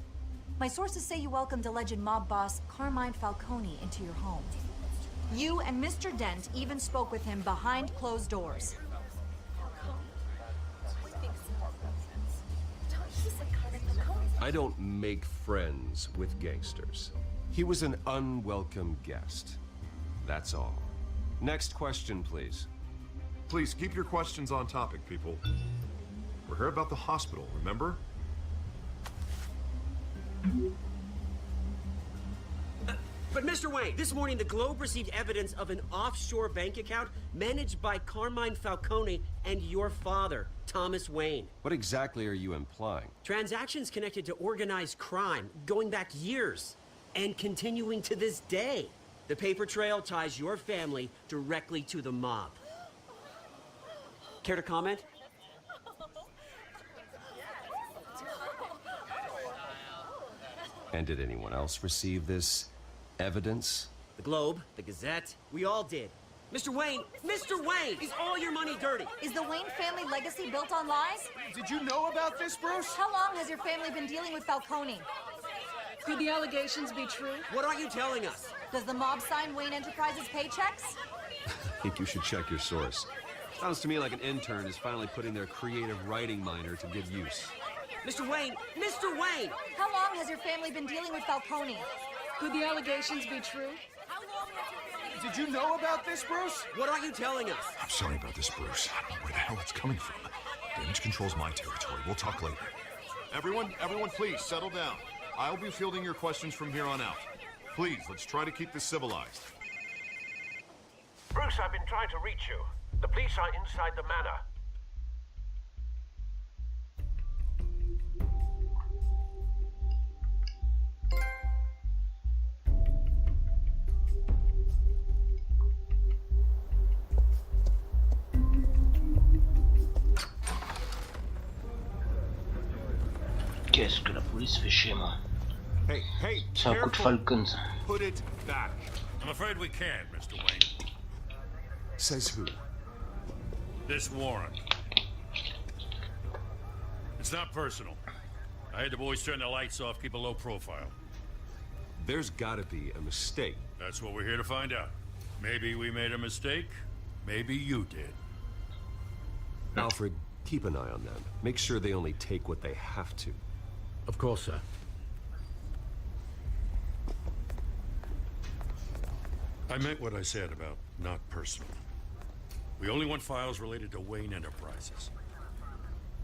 My sources say you welcomed alleged mob boss Carmine Falcone into your home. You and Mr. Dent even spoke with him behind closed doors. I don't make friends with gangsters. He was an unwelcome guest. That's all. Next question, please. Please keep your questions on topic, people. We're here about the hospital, remember? But Mr. Wayne, this morning the Globe received evidence of an offshore bank account managed by Carmine Falcone and your father, Thomas Wayne. What exactly are you implying? Transactions connected to organized crime going back years and continuing to this day. The paper trail ties your family directly to the mob. Care to comment? And did anyone else receive this evidence? The Globe, the Gazette, we all did. Mr. Wayne, is all your money dirty? Is the Wayne family legacy built on lies? Did you know about this, Bruce? How long has your family been dealing with Falcone? Could the allegations be true? What aren't you telling us? Does the mob sign Wayne Enterprises paychecks? I think you should check your source. Sounds to me like an intern is finally putting their creative writing minor to good use. Mr. Wayne! How long has your family been dealing with Falcone? Could the allegations be true? Did you know about this, Bruce? What aren't you telling us? I'm sorry about this, Bruce. I don't know where the hell it's coming from. Damage control's my territory. We'll talk later. Everyone, please, settle down. I'll be fielding your questions from here on out. Please, let's try to keep this civilized. Bruce, I've been trying to reach you. The police are inside the manor. Qu'est-ce que la police fait chez moi? Hey, C'est un coup de Falcon, ça. Put it back. I'm afraid we can't, Mr. Wayne. Says who? This warrant. It's not personal. I had the boys turn the lights off, keep a low profile. There's gotta be a mistake. That's what we're here to find out. Maybe we made a mistake. Maybe you did. Alfred, keep an eye on them. Make sure they only take what they have to. Of course, sir. I meant what I said about not personal. We only want files related to Wayne Enterprises.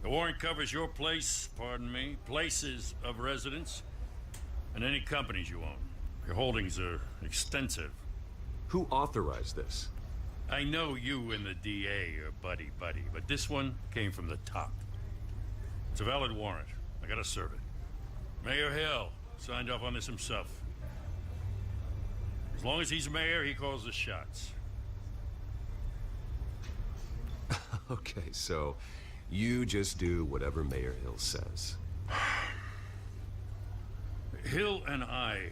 The warrant covers your place, pardon me, places of residence, and any companies you own. Your holdings are extensive. Who authorized this? I know you and the DA are buddy-buddy, but this one came from the top. It's a valid warrant. I gotta serve it. Mayor Hill signed off on this himself. As long as he's mayor, he calls the shots. Okay, so you just do whatever Mayor Hill says. Hill and I,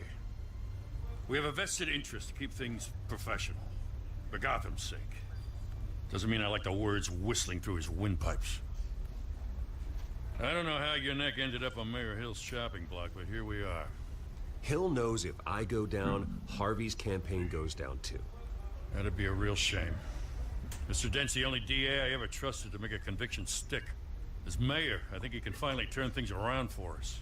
we have a vested interest to keep things professional. For Gotham's sake. Doesn't mean I like the words whistling through his windpipes. I don't know how your neck ended up on Mayor Hill's chopping block, but here we are. Hill knows if I go down, Harvey's campaign goes down too. That'd be a real shame. Mr. Dent's the only DA I ever trusted to make a conviction stick. As mayor, I think he can finally turn things around for us.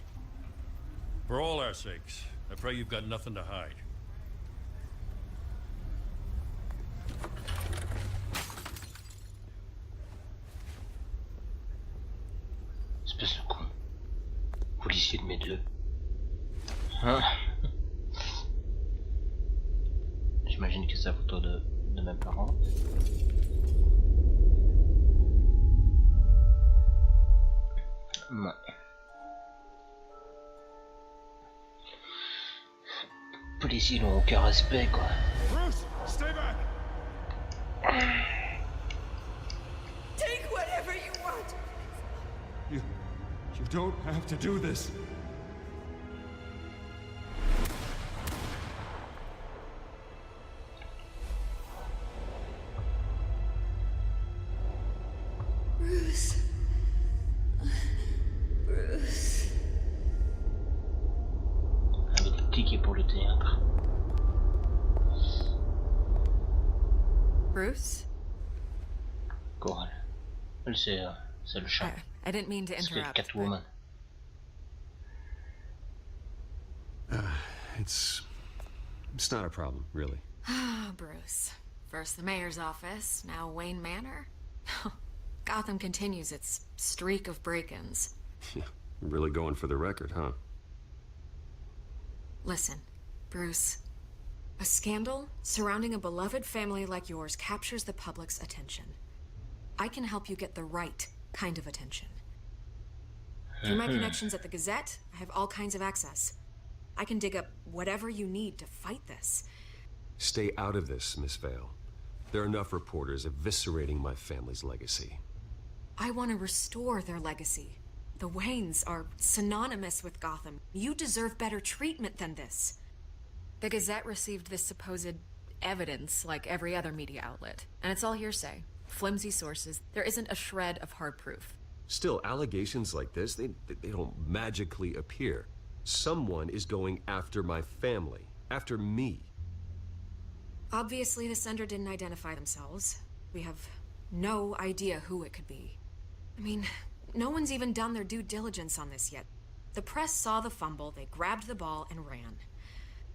For all our sakes, I pray you've got nothing to hide. Espèce de con. Policier de mes deux. Hein? J'imagine que c'est la photo de mes parents. Ouais. Policiers n'ont aucun respect, quoi. Bruce, stay back. Take whatever you want. You don't have to do this. Bruce. Bruce. Avec le ticket pour le théâtre. Bruce? Coral. Elle, c'est le chat. I didn't mean to interrupt. Catwoman. It's not a problem, really. Ah, Bruce. First the mayor's office, now Wayne Manor. Gotham continues its streak of break-ins. Yeah, really going for the record, huh? Listen, Bruce. A scandal surrounding a beloved family like yours captures the public's attention. I can help you get the right kind of attention. Through my connections at the Gazette, I have all kinds of access. I can dig up whatever you need to fight this. Stay out of this, Miss Vale. There are enough reporters eviscerating my family's legacy. I want to restore their legacy. The Waynes are synonymous with Gotham. You deserve better treatment than this. The Gazette received this supposed evidence like every other media outlet, and it's all hearsay. Flimsy sources. There isn't a shred of hard proof. Still, allegations like this, they don't magically appear. Someone is going after my family, after me. Obviously, the sender didn't identify themselves. We have no idea who it could be. I mean, no one's even done their due diligence on this yet. The press saw the fumble, they grabbed the ball and ran.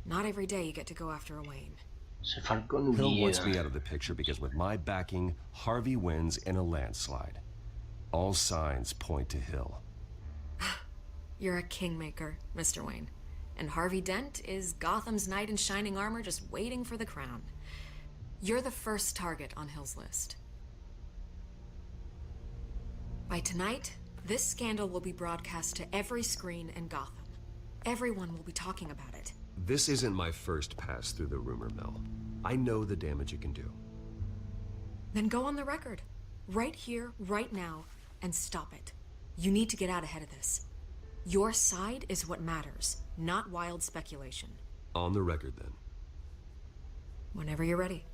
Not every day you get to go after a Wayne. Hill wants me out of the picture because with my backing, Harvey wins in a landslide. All signs point to Hill. You're a kingmaker, Mr. Wayne. And Harvey Dent is Gotham's knight in shining armor just waiting for the crown. You're the first target on Hill's list. By tonight, this scandal will be broadcast to every screen in Gotham. Everyone will be talking about it. This isn't my first pass through the rumor mill. I know the damage it can do. Then go on the record. Right here, right now, and stop it. You need to get out ahead of this. Your side is what matters, not wild speculation. On the record, then. Whenever you're ready.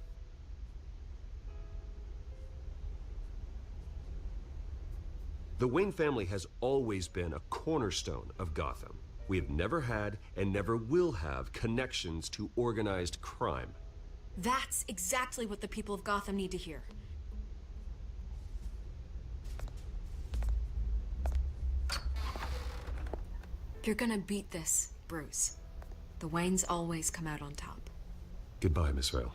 The Wayne family has always been a cornerstone of Gotham. We have never had and never will have connections to organized crime. That's exactly what the people of Gotham need to hear. You're gonna beat this, Bruce. The Waynes always come out on top. Goodbye, Miss Vale.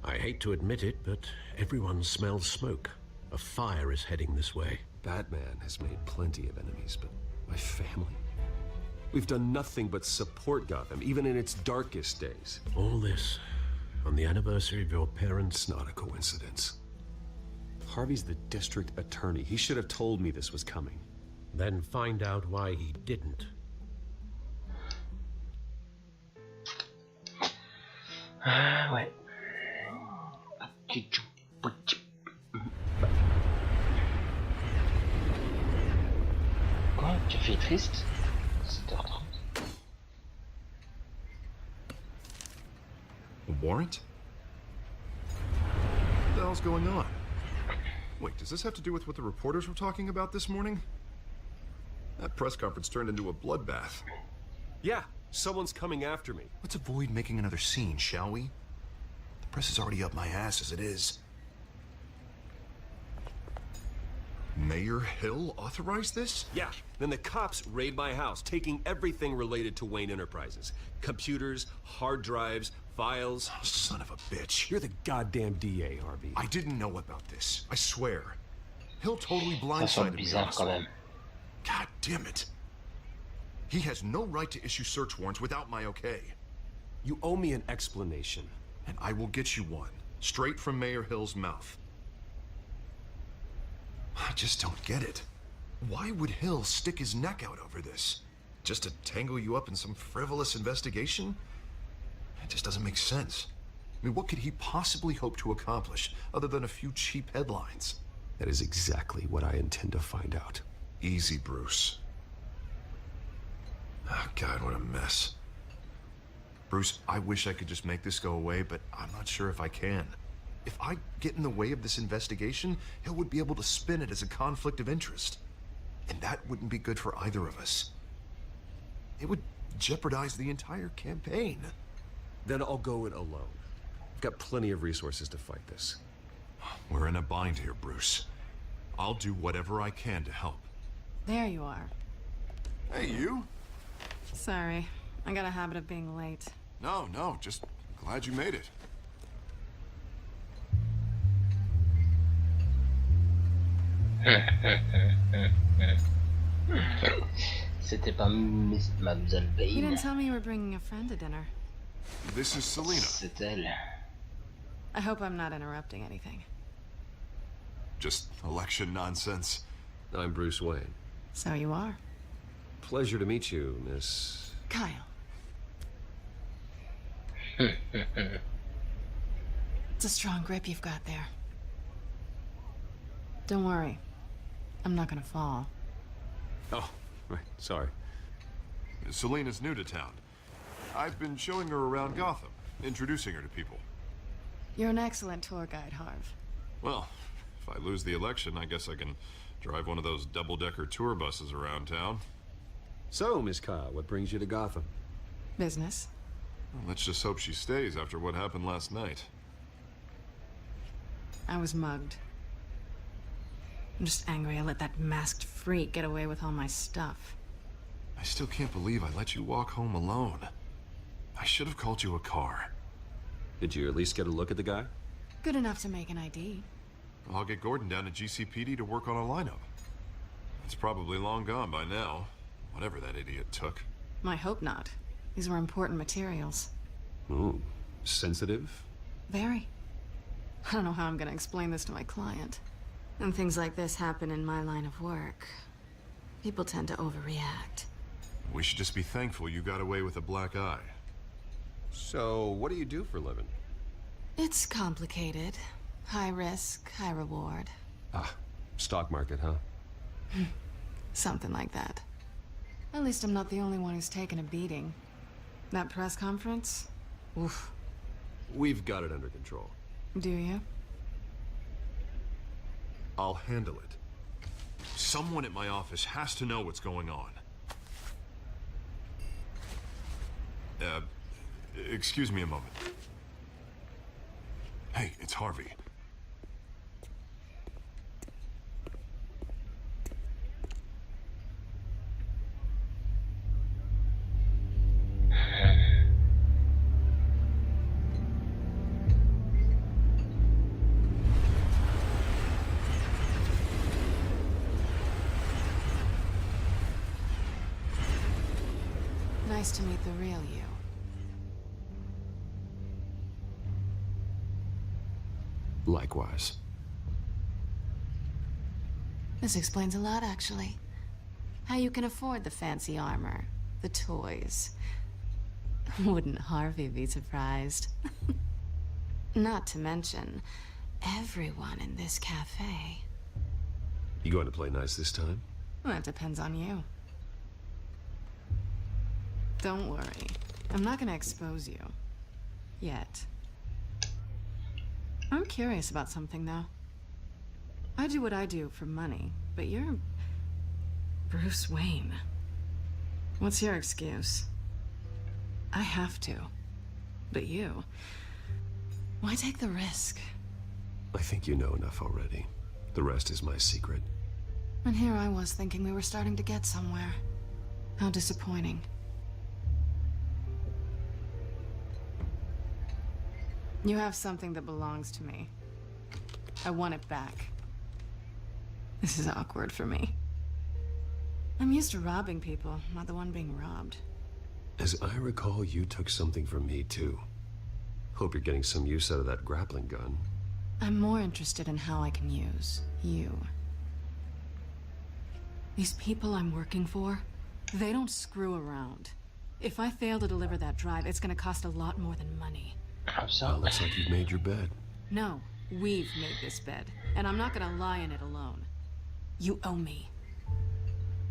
I hate to admit it, but everyone smells smoke. A fire is heading this way. Batman has made plenty of enemies, but my family? We've done nothing but support Gotham, even in its darkest days. All this on the anniversary of your parents' It's not a coincidence. Harvey's the district attorney. He should have told me this was coming. Then find out why he didn't. Ouais. Quoi? Café triste? 7h30. A warrant? What the hell's going on? Wait, does this have to do with what the reporters were talking about this morning? That press conference turned into a bloodbath. Yeah, someone's coming after me. Let's avoid making another scene, shall we? The press is already up my ass as it is. Mayor Hill authorized this? Yeah, then the cops raid my house, taking everything related to Wayne Enterprises. Computers, hard drives, files. Oh, son of a bitch. You're the goddamn DA, Harvey. I didn't know about this. I swear. Hill totally Ça blindsided sonne me. bizarre quand même. God damn it. He has no right to issue search warrants without my okay. You owe me an explanation. And I will get you one. Straight from Mayor Hill's mouth. I just don't get it. Why would Hill stick his neck out over this? Just to tangle you up in some frivolous investigation? It just doesn't make sense. I mean, what could he possibly hope to accomplish other than a few cheap headlines? That is exactly what I intend to find out. Easy, Bruce. Oh, God, what a mess. Bruce, I wish I could just make this go away, but I'm not sure if I can. If I get in the way of this investigation, Hill would be able to spin it as a conflict of interest. And that wouldn't be good for either of us. It would jeopardize the entire campaign. Then I'll go it alone. I've got plenty of resources to fight this. We're in a bind here, Bruce. I'll do whatever I can to help. There you are. Hey, you? Sorry, I got a habit of being late. No, just glad you made it. C'était pas Mademoiselle You Payne. didn't tell me you were bringing a friend to dinner. This is Selina. C'est elle. I hope I'm not interrupting anything. Just election nonsense. I'm Bruce Wayne. So you are. Pleasure to meet you, Miss... Kyle. It's a strong grip you've got there. Don't worry. I'm not gonna fall. Oh, right, sorry. Selina's new to town. I've been showing her around Gotham, introducing her to people. You're an excellent tour guide, Harv. Well, if I lose the election, I guess I can drive one of those double-decker tour buses around town. So, Miss Kyle, what brings you to Gotham? Business. Well, let's just hope she stays after what happened last night. I was mugged. I'm just angry I let that masked freak get away with all my stuff. I still can't believe I let you walk home alone. I should have called you a car. Did you at least get a look at the guy? Good enough to make an ID. I'll get Gordon down to GCPD to work on a lineup. It's probably long gone by now, whatever that idiot took. I hope not. These were important materials. Ooh, sensitive? Very. I don't know how I'm gonna explain this to my client. And things like this happen in my line of work. People tend to overreact. We should just be thankful you got away with a black eye. So, what do you do for a living? It's complicated. High risk, high reward. Ah, stock market, huh? Something like that. At least I'm not the only one who's taken a beating. That press conference, Oof. We've got it under control. Do you? I'll handle it. Someone at my office has to know what's going on. Excuse me a moment. Hey, it's Harvey. Nice to meet the real you. Likewise. This explains a lot, actually. How you can afford the fancy armor, the toys. Wouldn't Harvey be surprised? Not to mention, everyone in this cafe. You going to play nice this time? Well, that depends on you. Don't worry. I'm not gonna expose you. Yet. I'm curious about something, though. I do what I do for money, but you're... Bruce Wayne. What's your excuse? I have to. But you... Why take the risk? I think you know enough already. The rest is my secret. And here I was thinking we were starting to get somewhere. How disappointing. You have something that belongs to me. I want it back. This is awkward for me. I'm used to robbing people, not the one being robbed. As I recall, you took something from me, too. Hope you're getting some use out of that grappling gun. I'm more interested in how I can use you. These people I'm working for, they don't screw around. If I fail to deliver that drive, it's gonna cost a lot more than money. Well, looks like you've made your bed. No, we've made this bed, and I'm not gonna lie in it alone. You owe me.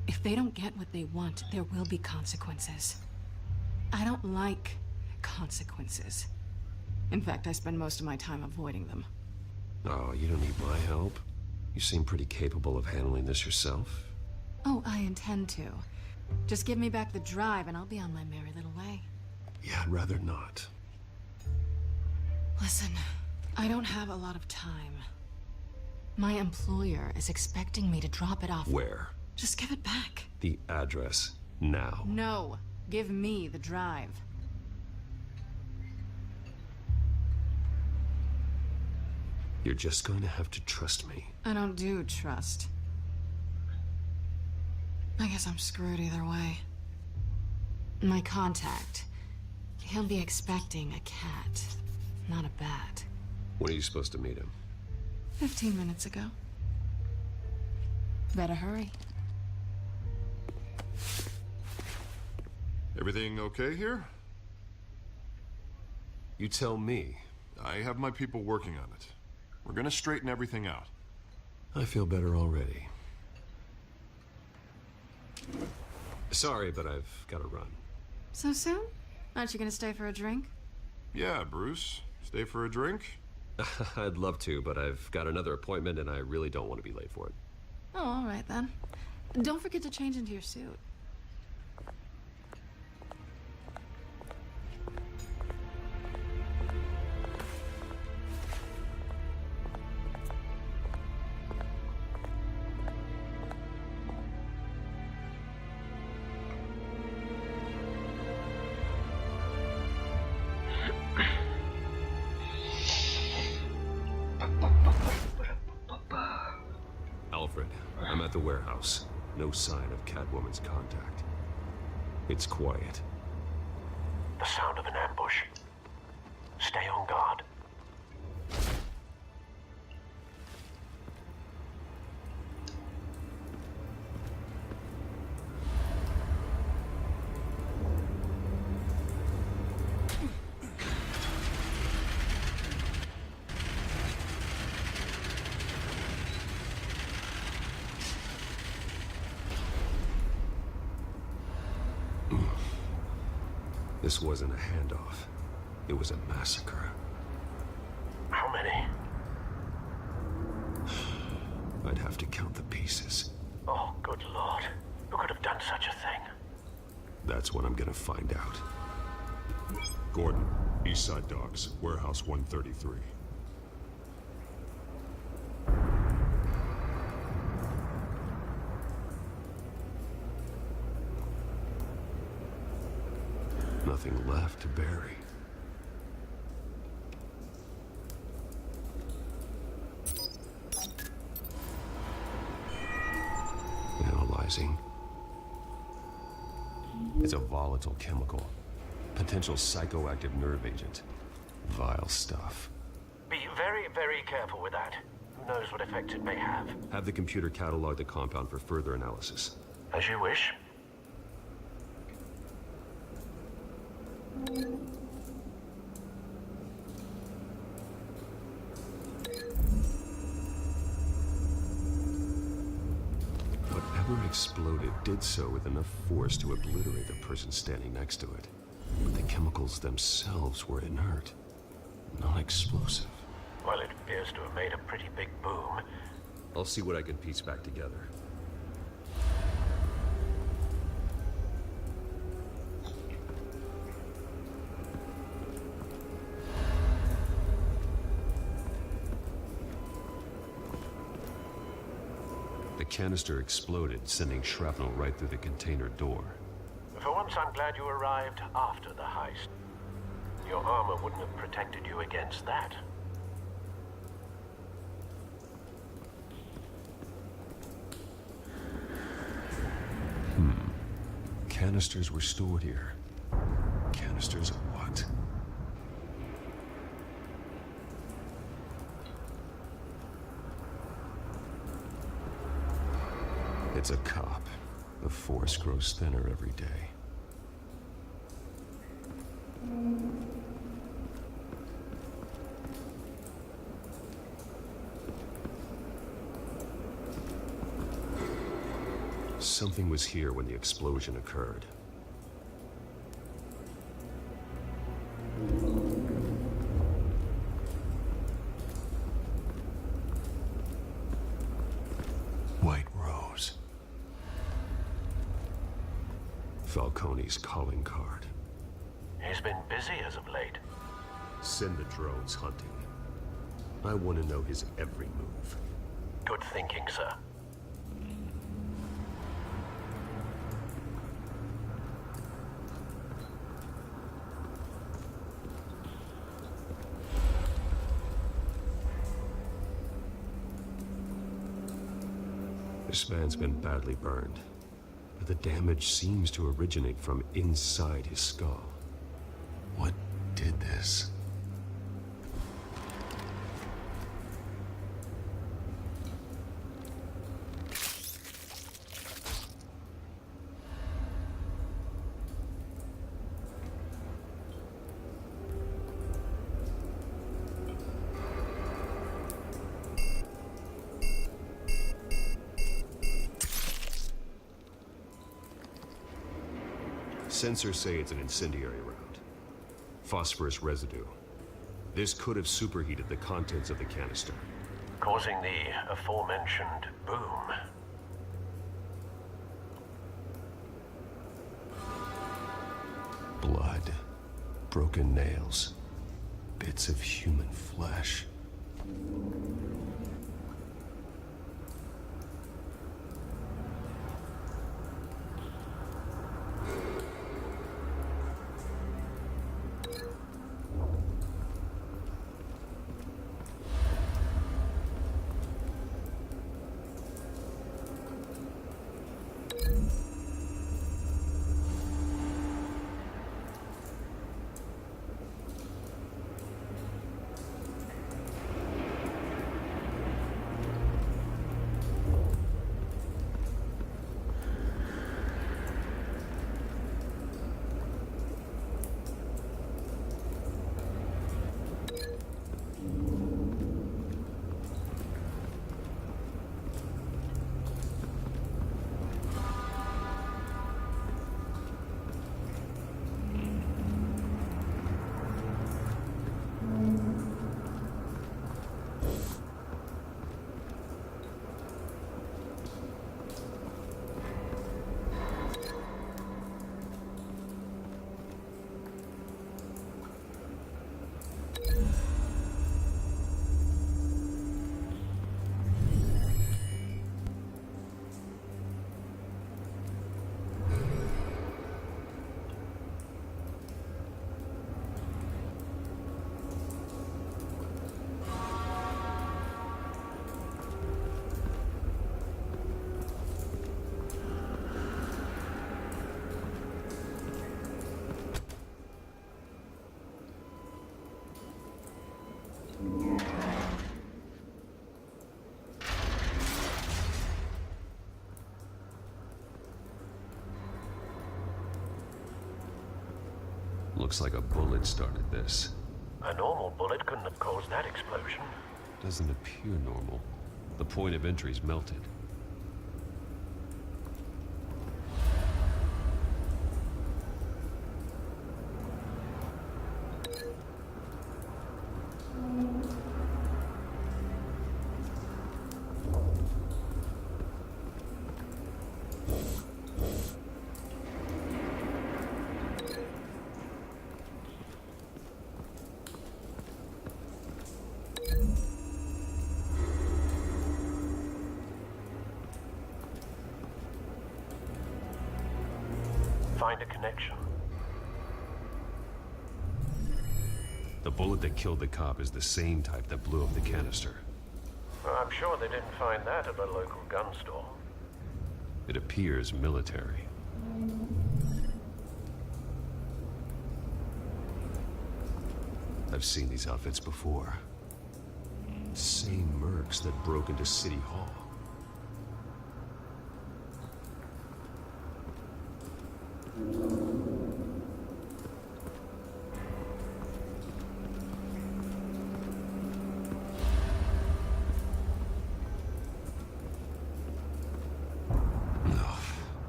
If they don't get what they want, there will be consequences. I don't like consequences. In fact, I spend most of my time avoiding them. Oh, you don't need my help. You seem pretty capable of handling this yourself. Oh, I intend to. Just give me back the drive and I'll be on my merry little way. Yeah, I'd rather not. Listen, I don't have a lot of time. My employer is expecting me to drop it off. Where? Just give it back. The address, now. No, give me the drive. You're just going to have to trust me. I don't do trust. I guess I'm screwed either way. My contact, he'll be expecting a cat, not a bat. When are you supposed to meet him? 15 minutes ago. Better hurry. Everything okay here? You tell me. I have my people working on it. We're gonna straighten everything out. I feel better already. Sorry, but I've got to run. So soon? Aren't you gonna stay for a drink? Yeah, Bruce. Stay for a drink? I'd love to, but I've got another appointment and I really don't want to be late for it. Oh, all right then. Don't forget to change into your suit. Alfred, I'm at the warehouse. No sign of Catwoman's contact. It's quiet. The sound of an ambush. Stay on guard. This wasn't a handoff. It was a massacre. How many? I'd have to count the pieces. Oh, good Lord. Who could have done such a thing? That's what I'm gonna find out. Gordon, East Side Docks, Warehouse 133. Nothing left to bury. Analyzing. It's a volatile chemical. Potential psychoactive nerve agent. Vile stuff. Be very, very careful with that. Who knows what effect it may have? Have the computer catalog the compound for further analysis. As you wish. Whatever exploded did so with enough force to obliterate the person standing next to it. But the chemicals themselves were inert, non-explosive. Well, it appears to have made a pretty big boom. I'll see what I can piece back together. The canister exploded, sending shrapnel right through the container door. For once, I'm glad you arrived after the heist. Your armor wouldn't have protected you against that. Canisters were stored here. Canisters of what? It's a cop. The force grows thinner every day. Something was here when the explosion occurred. White Rose. Falcone's calling card. He's been busy as of late. Send the drones hunting. I want to know his every move. Good thinking, sir. This man's been badly burned, but the damage seems to originate from inside his skull. What did this? Sensors say it's an incendiary round. Phosphorus residue. This could have superheated the contents of the canister, causing the aforementioned boom. Blood, broken nails, bits of human flesh. Looks like a bullet started this. A normal bullet couldn't have caused that explosion. Doesn't appear normal. The point of entry's melted. Find a connection. The bullet that killed the cop is the same type that blew up the canister. Well, I'm sure they didn't find that at a local gun store. It appears military. I've seen these outfits before. Same mercs that broke into City Hall.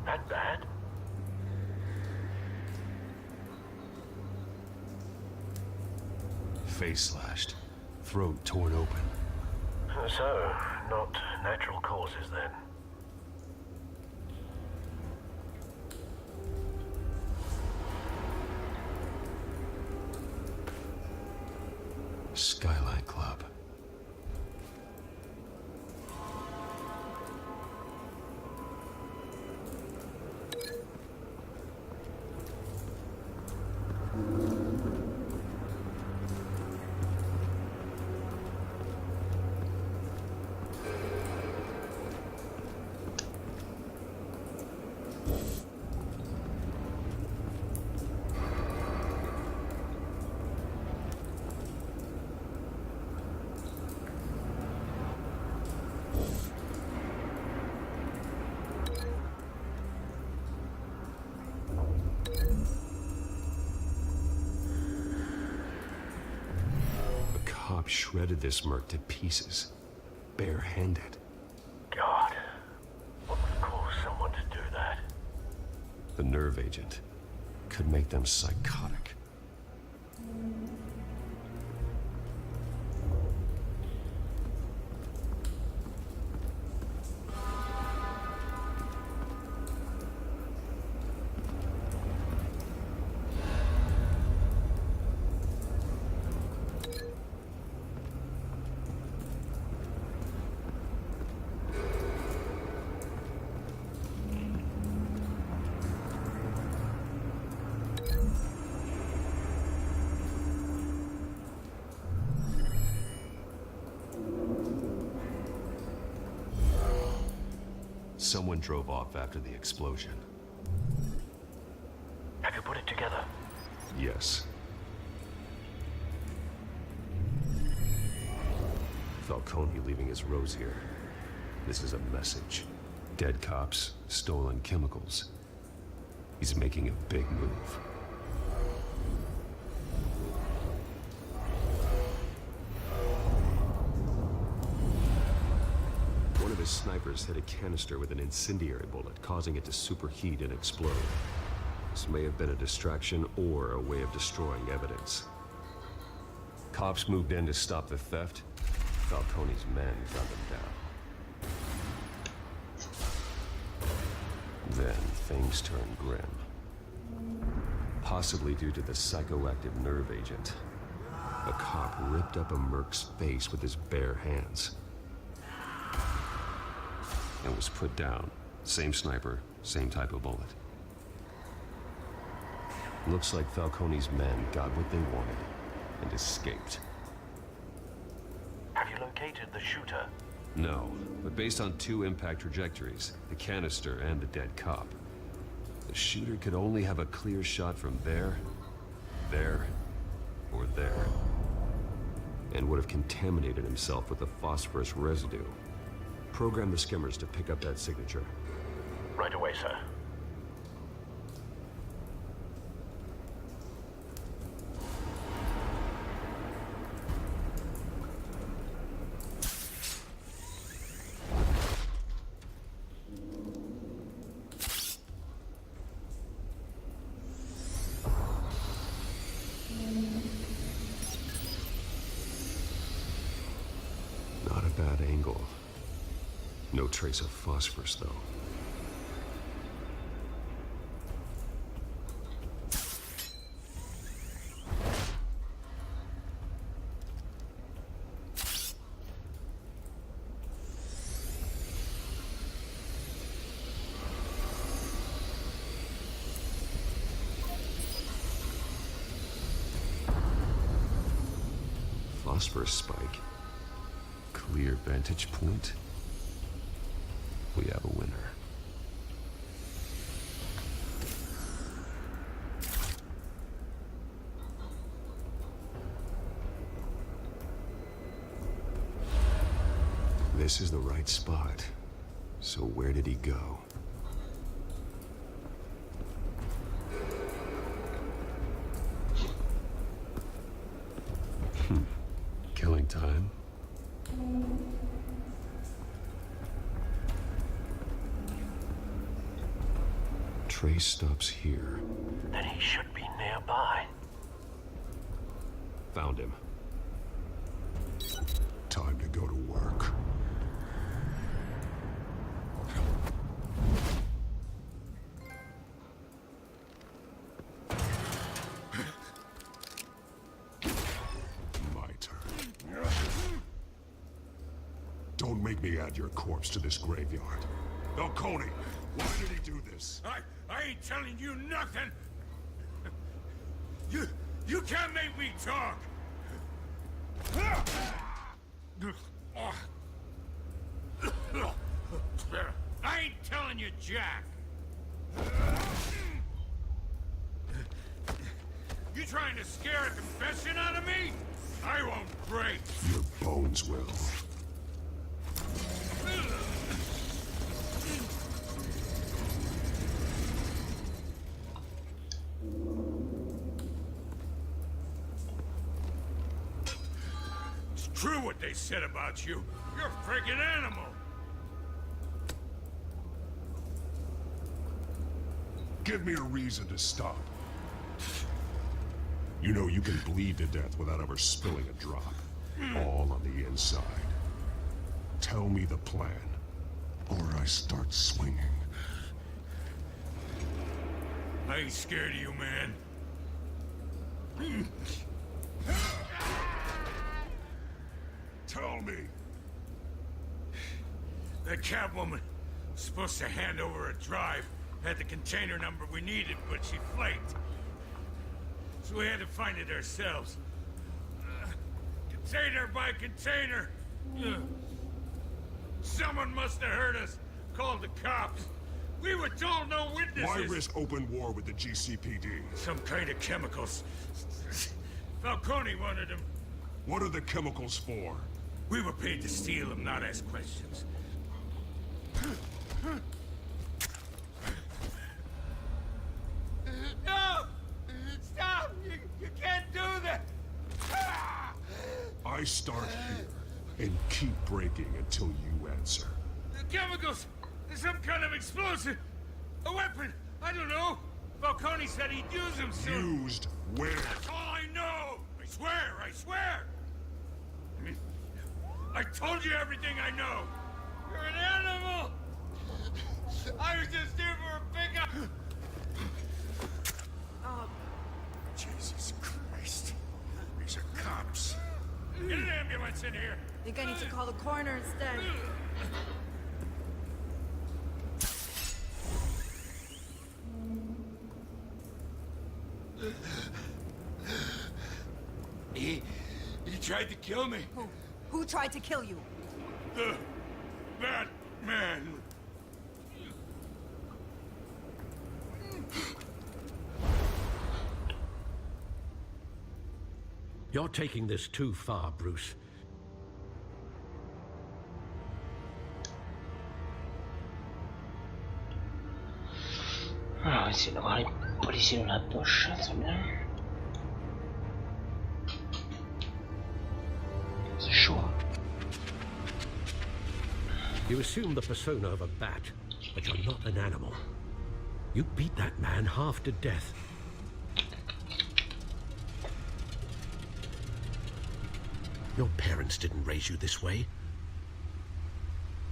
That bad? Face slashed, throat torn open. So, not natural causes then. Skyline Club. Shredded this merc to pieces, barehanded. God, what would cause someone to do that? The nerve agent could make them psychotic. Someone drove off after the explosion. Have you put it together? Yes. Falcone leaving his rose here. This is a message. Dead cops, stolen chemicals. He's making a big move. One of his snipers hit a canister with an incendiary bullet, causing it to superheat and explode. This may have been a distraction or a way of destroying evidence. Cops moved in to stop the theft. Falcone's men gunned him down. Then things turned grim. Possibly due to the psychoactive nerve agent. A cop ripped up a merc's face with his bare hands. And was put down. Same sniper, same type of bullet. Looks like Falcone's men got what they wanted and escaped. Have you located the shooter? No, but based on two impact trajectories, the canister and the dead cop, the shooter could only have a clear shot from there, or there, and would have contaminated himself with the phosphorus residue. Program the skimmers to pick up that signature. Right away, sir. bad angle. No trace of phosphorus, though. Phosphorus spike. Clear vantage point. We have a winner. This is the right spot. So where did he go? Killing time. Trace stops here. Then he should be nearby. Found him. Time to go to work. My turn. Don't make me add your corpse to this graveyard. Falcone, why did he do this? I ain't telling you nothing. You can't make me talk. I ain't telling you, Jack. You trying to scare a confession out of me? I won't break. Your bones will. It's true what they said about you. You're a freaking animal. Give me a reason to stop. You know you can bleed to death without ever spilling a drop. All on the inside. Tell me the plan, or I start swinging. I ain't scared of you, man. Tell me. That Catwoman was supposed to hand over a drive. Had the container number we needed, but she flaked. So we had to find it ourselves. Container by container. Someone must have heard us. Called the cops. We were told no witnesses. Why risk open war with the GCPD? Some kind of chemicals. Falcone wanted them. What are the chemicals for? We were paid to steal them, not ask questions. No! Stop! You can't do that! I start here and keep breaking until you answer. The chemicals! There's some kind of explosive! A weapon! I don't know! Falcone said he'd use them soon! Used where? That's all I know! I swear! I swear! I told you everything I know! You're an animal! I was just here for a pickup! Jesus Christ. These are cops. Get an ambulance in here! I think I need to call the coroner instead. He tried to kill me. Who tried to kill you? The Batman. You're taking this too far, Bruce. Ah, on va essayer d'avoir les policiers dans la poche, très bien. C'est chaud. You assume the persona of a bat, but you're not an animal. You beat that man half to death. Your parents didn't raise you this way.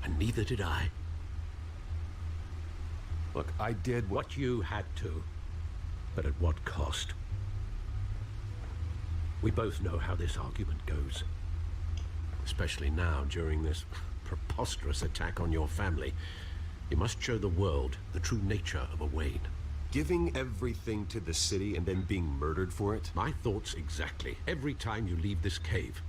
and neither did I. Look, I did what you had to, but at what cost? We both know how this argument goes. Especially now, during this preposterous attack on your family. You must show the world the true nature of a Wayne. Giving everything to the city and then being murdered for it? My thoughts exactly. Every time you leave this cave.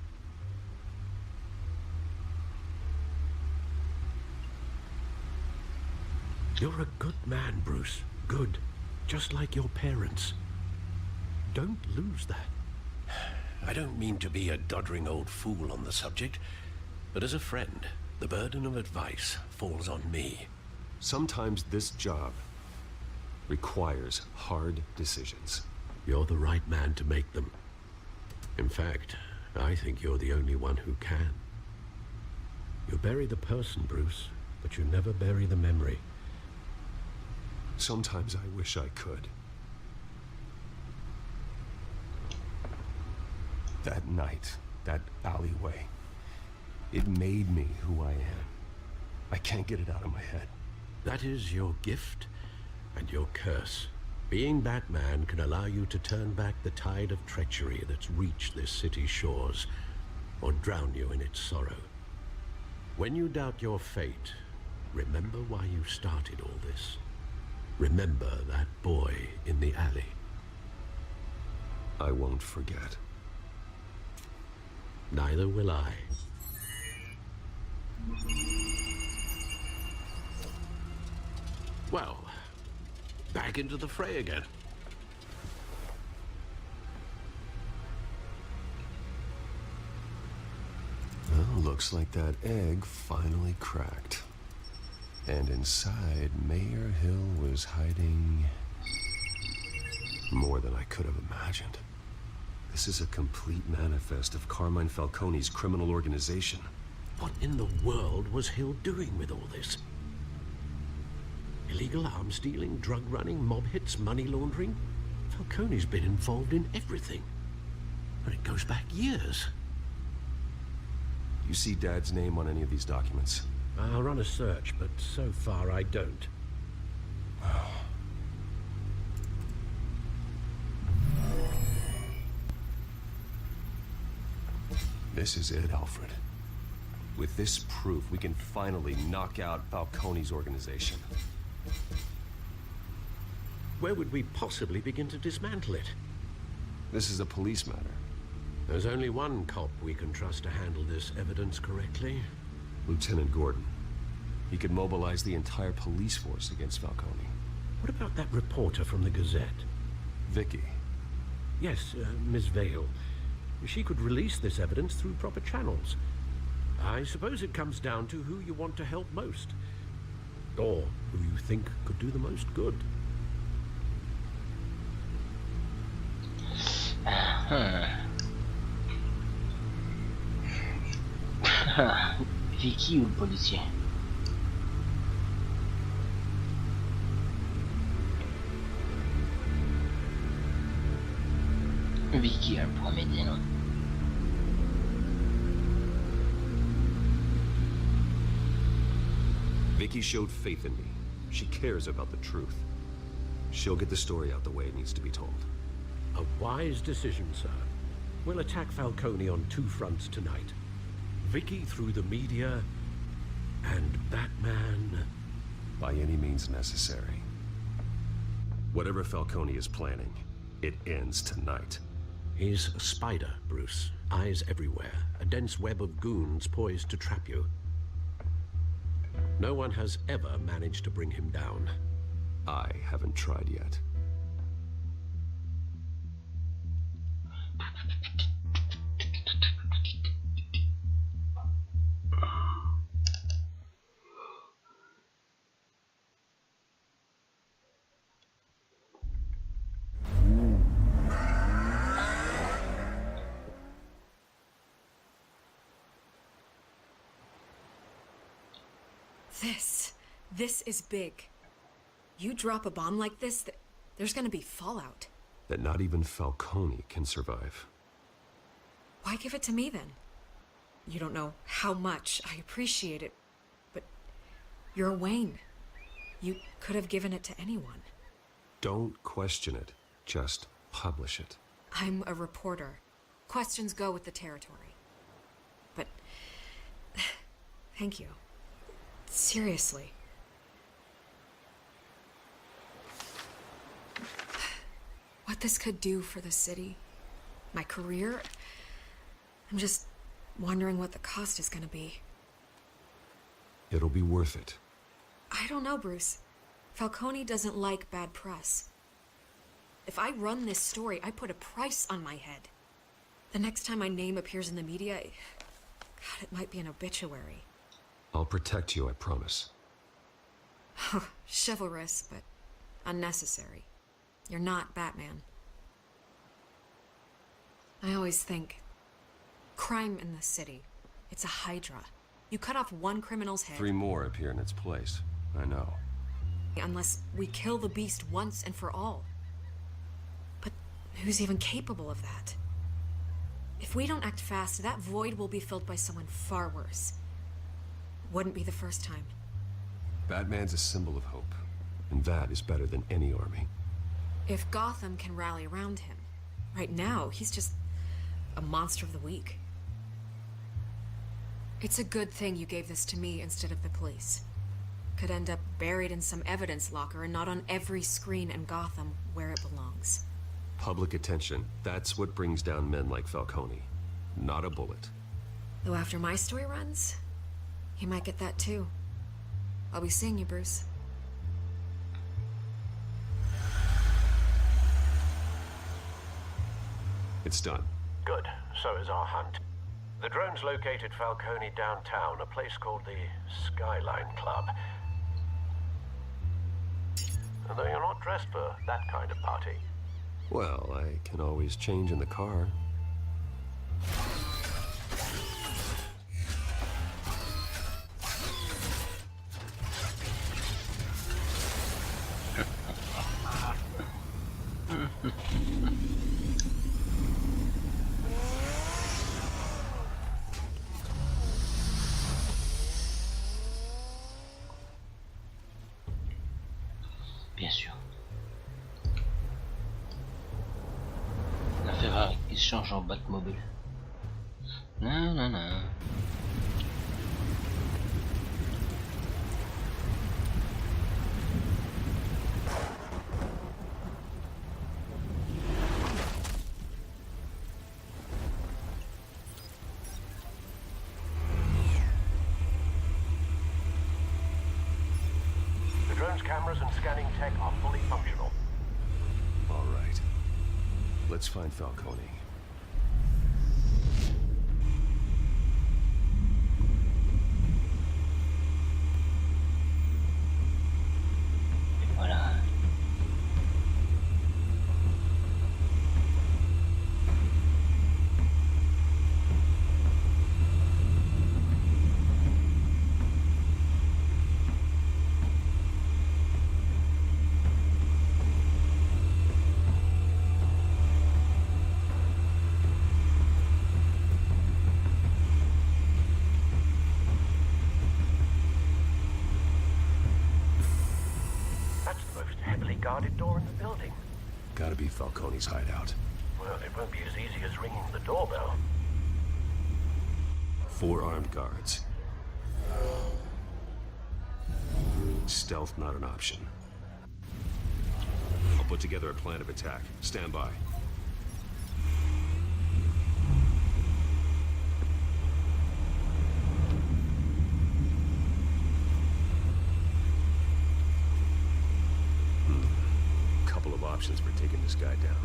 You're a good man, Bruce. Good. Just like your parents. Don't lose that. I don't mean to be a doddering old fool on the subject, but as a friend, the burden of advice falls on me. Sometimes this job requires hard decisions. You're the right man to make them. In fact, I think you're the only one who can. You bury the person, Bruce, but you never bury the memory. Sometimes I wish I could. That night, that alleyway, it made me who I am. I can't get it out of my head. That is your gift and your curse. Being Batman can allow you to turn back the tide of treachery that's reached this city's shores, or drown you in its sorrow. When you doubt your fate, remember why you started all this. Remember that boy in the alley. I won't forget. Neither will I. Well, back into the fray again. Well, looks like that egg finally cracked. And inside, Mayor Hill was hiding more than I could have imagined. This is a complete manifest of Carmine Falcone's criminal organization. What in the world was Hill doing with all this? Illegal arms dealing, drug running, mob hits, money laundering? Falcone's been involved in everything. And it goes back years. You see Dad's name on any of these documents? I'll run a search, but so far I don't. This is it, Alfred. With this proof, we can finally knock out Falcone's organization. Where would we possibly begin to dismantle it? This is a police matter. There's only one cop we can trust to handle this evidence correctly. Lieutenant Gordon. He could mobilize the entire police force against Falcone. What about that reporter from the Gazette? Vicky. Yes, Miss Vale. She could release this evidence through proper channels. I suppose it comes down to who you want to help most. Or who you think could do the most good. Vicky ou le policier? Vicky a le premier dit non. Vicky showed faith in me. She cares about the truth. She'll get the story out the way it needs to be told. A wise decision, sir. We'll attack Falcone on two fronts tonight. Vicky through the media, and Batman... by any means necessary. Whatever Falcone is planning, it ends tonight. He's a spider, Bruce. Eyes everywhere. A dense web of goons poised to trap you. No one has ever managed to bring him down. I haven't tried yet. This is big. You drop a bomb like this, there's gonna be fallout. That not even Falcone can survive. Why give it to me then? You don't know how much I appreciate it, but You're Wayne. You could have given it to anyone. Don't question it. Just publish it. I'm a reporter. Questions go with the territory. But... thank you. Seriously. What this could do for the city, my career, I'm just wondering what the cost is gonna be. It'll be worth it. I don't know, Bruce. Falcone doesn't like bad press. If I run this story, I put a price on my head. The next time my name appears in the media, God, it might be an obituary. I'll protect you, I promise. Chivalrous, but unnecessary. You're not Batman. I always think, crime in the city, it's a hydra. You cut off one criminal's head... 3 more appear in its place. I know. Unless we kill the beast once and for all. But who's even capable of that? If we don't act fast, that void will be filled by someone far worse. Wouldn't be the first time. Batman's a symbol of hope, and that is better than any army. If Gotham can rally around him, right now, he's just a monster of the week. It's a good thing you gave this to me instead of the police. Could end up buried in some evidence locker and not on every screen in Gotham where it belongs. Public attention, that's what brings down men like Falcone. Not a bullet. Though after my story runs, he might get that too. I'll be seeing you, Bruce. It's done. Good. So is our hunt. The drone's located Falcone downtown, a place called the Skyline Club. Although you're not dressed for that kind of party. Well, I can always change in the car. Bien sûr. La Ferrari qui se change en Batmobile. Non, non, non. The drone's cameras and scanning tech are fully functional. All right. Let's find Falcone. Voilà. That's the most heavily guarded door in the building. Gotta be Falcone's hideout. Well, it won't be as easy as ringing the doorbell. 4 armed guards. Stealth not an option. I'll put together a plan of attack. Stand by. Couple of options for taking this guy down.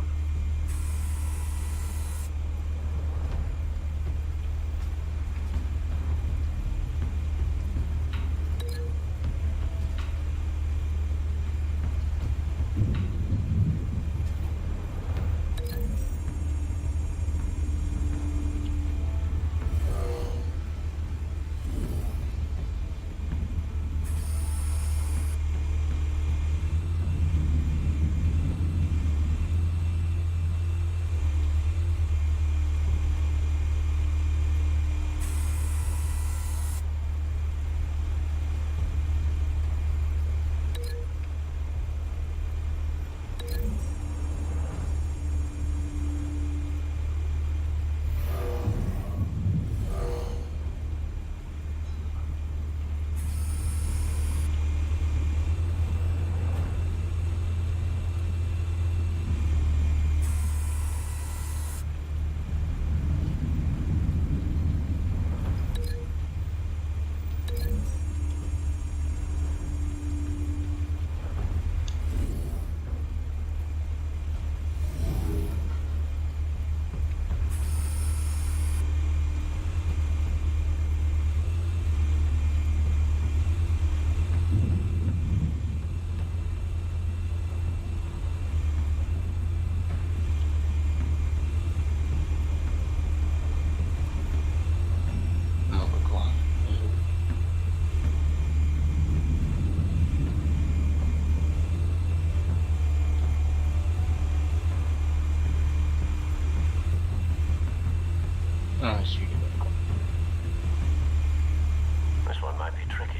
job might be tricky.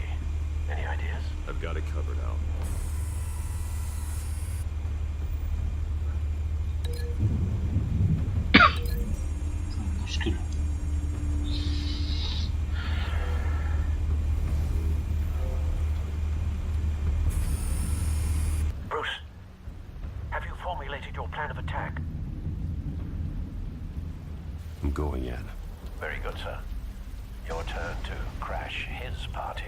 Any ideas? I've got it covered, Al. Bouscule. Bruce, have you formulated your plan of attack? I'm going in. Very good, sir. Your turn to crash his party.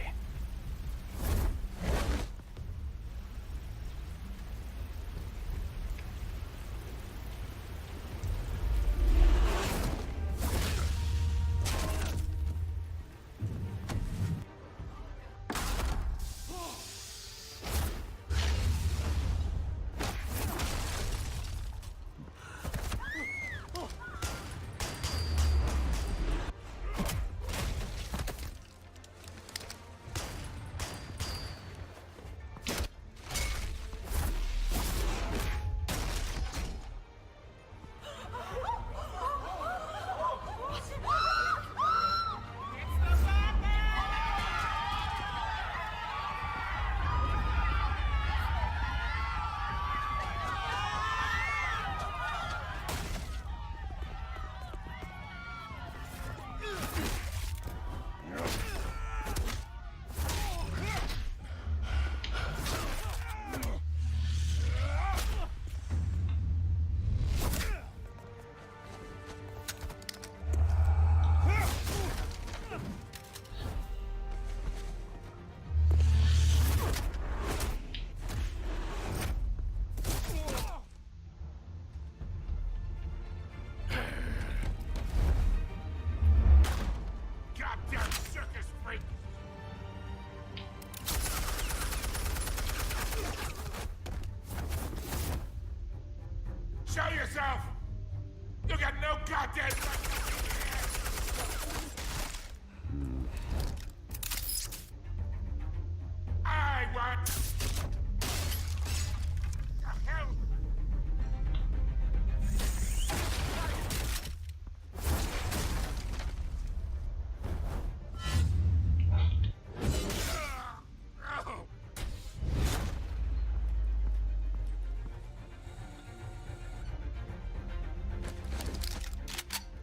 Show yourself! You got no goddamn... I want... The hell?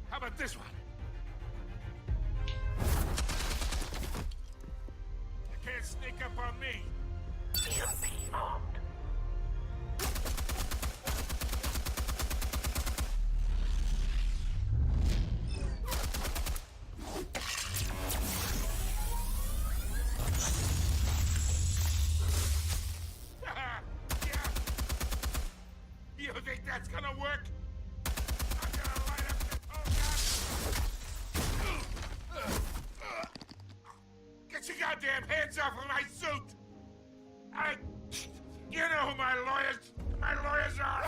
How about this one? You can't sneak up on me. EMP armed. You think that's gonna work? I'm gonna light up this whole goddamn... Get your goddamn hands off of my suit! You know who my lawyers are!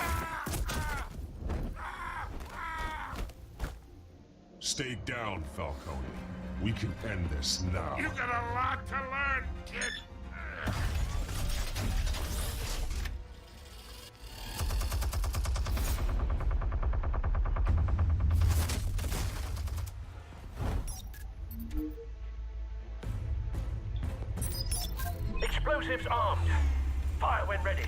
Stay down, Falcone. We can end this now. You got a lot to learn, kid! Explosives armed. Fire when ready.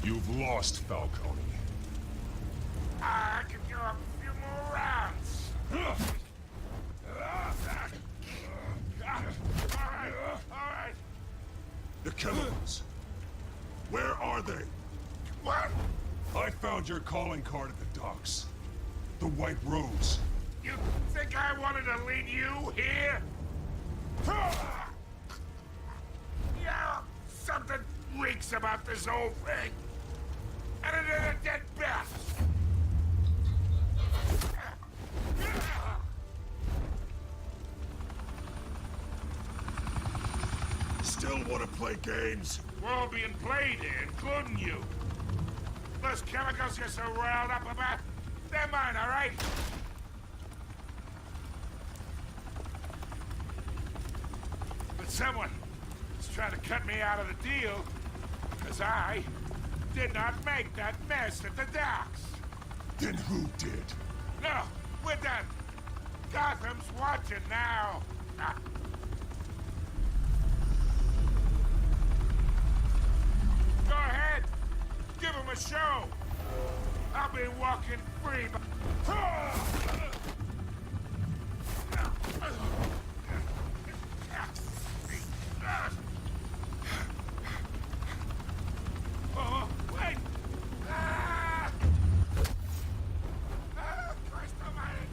You've lost, Falcone. I can go a few more rounds. All right. The chemicals. Where are they? What? I found your calling card at the docks. The White Rose. You think I wanted to lead you here? Yeah, something reeks about this whole thing. And it is a dead bat. still want to play games? We're all being played here, including you. Those chemicals you're so riled up about, they're mine, all right? But someone is trying to cut me out of the deal, because I did not make that mess at the docks. Then who did? No, we're done. Gotham's watching now. Go ahead. Give him a show. I'll be walking free. Oh, wait. Christ almighty.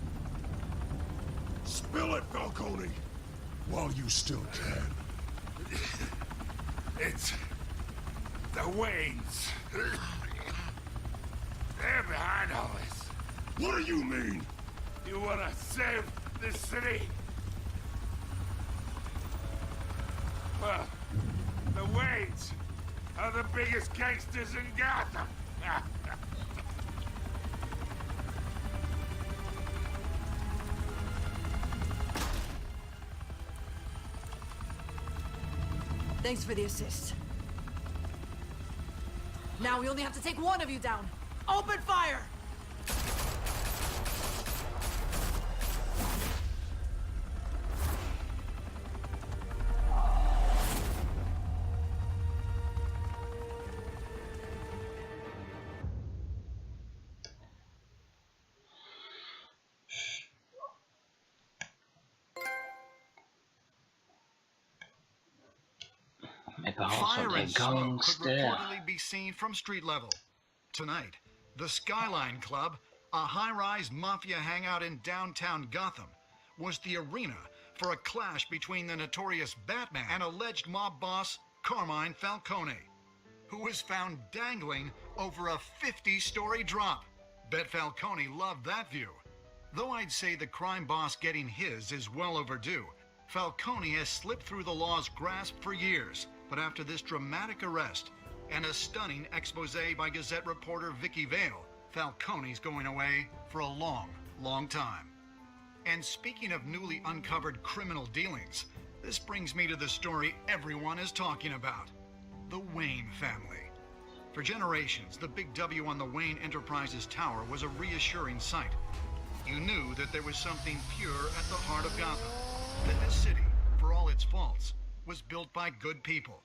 Spill it, Falcone! While you still can. It's the Waynes. They're behind all this. What do you mean? You wanna save this city? Well, the Waynes are the biggest gangsters in Gotham. Thanks for the assist. Now we only have to take one of you down. Open fire! Mes parents sont Fire des and smoke could gangsters. reportedly be seen from street level. Tonight, the Skyline Club, a high-rise mafia hangout in downtown Gotham, was the arena for a clash between the notorious Batman and alleged mob boss Carmine Falcone, who was found dangling over a 50-story drop. Bet Falcone loved that view. Though I'd say the crime boss getting his is well overdue, Falcone has slipped through the law's grasp for years. But after this dramatic arrest and a stunning expose by Gazette reporter Vicky Vale, Falcone's going away for a long, long time. And speaking of newly uncovered criminal dealings, this brings me to the story everyone is talking about: the Wayne family. For generations, the big W on the Wayne Enterprises Tower was a reassuring sight. You knew that there was something pure at the heart of Gotham, that this city, for all its faults, was built by good people.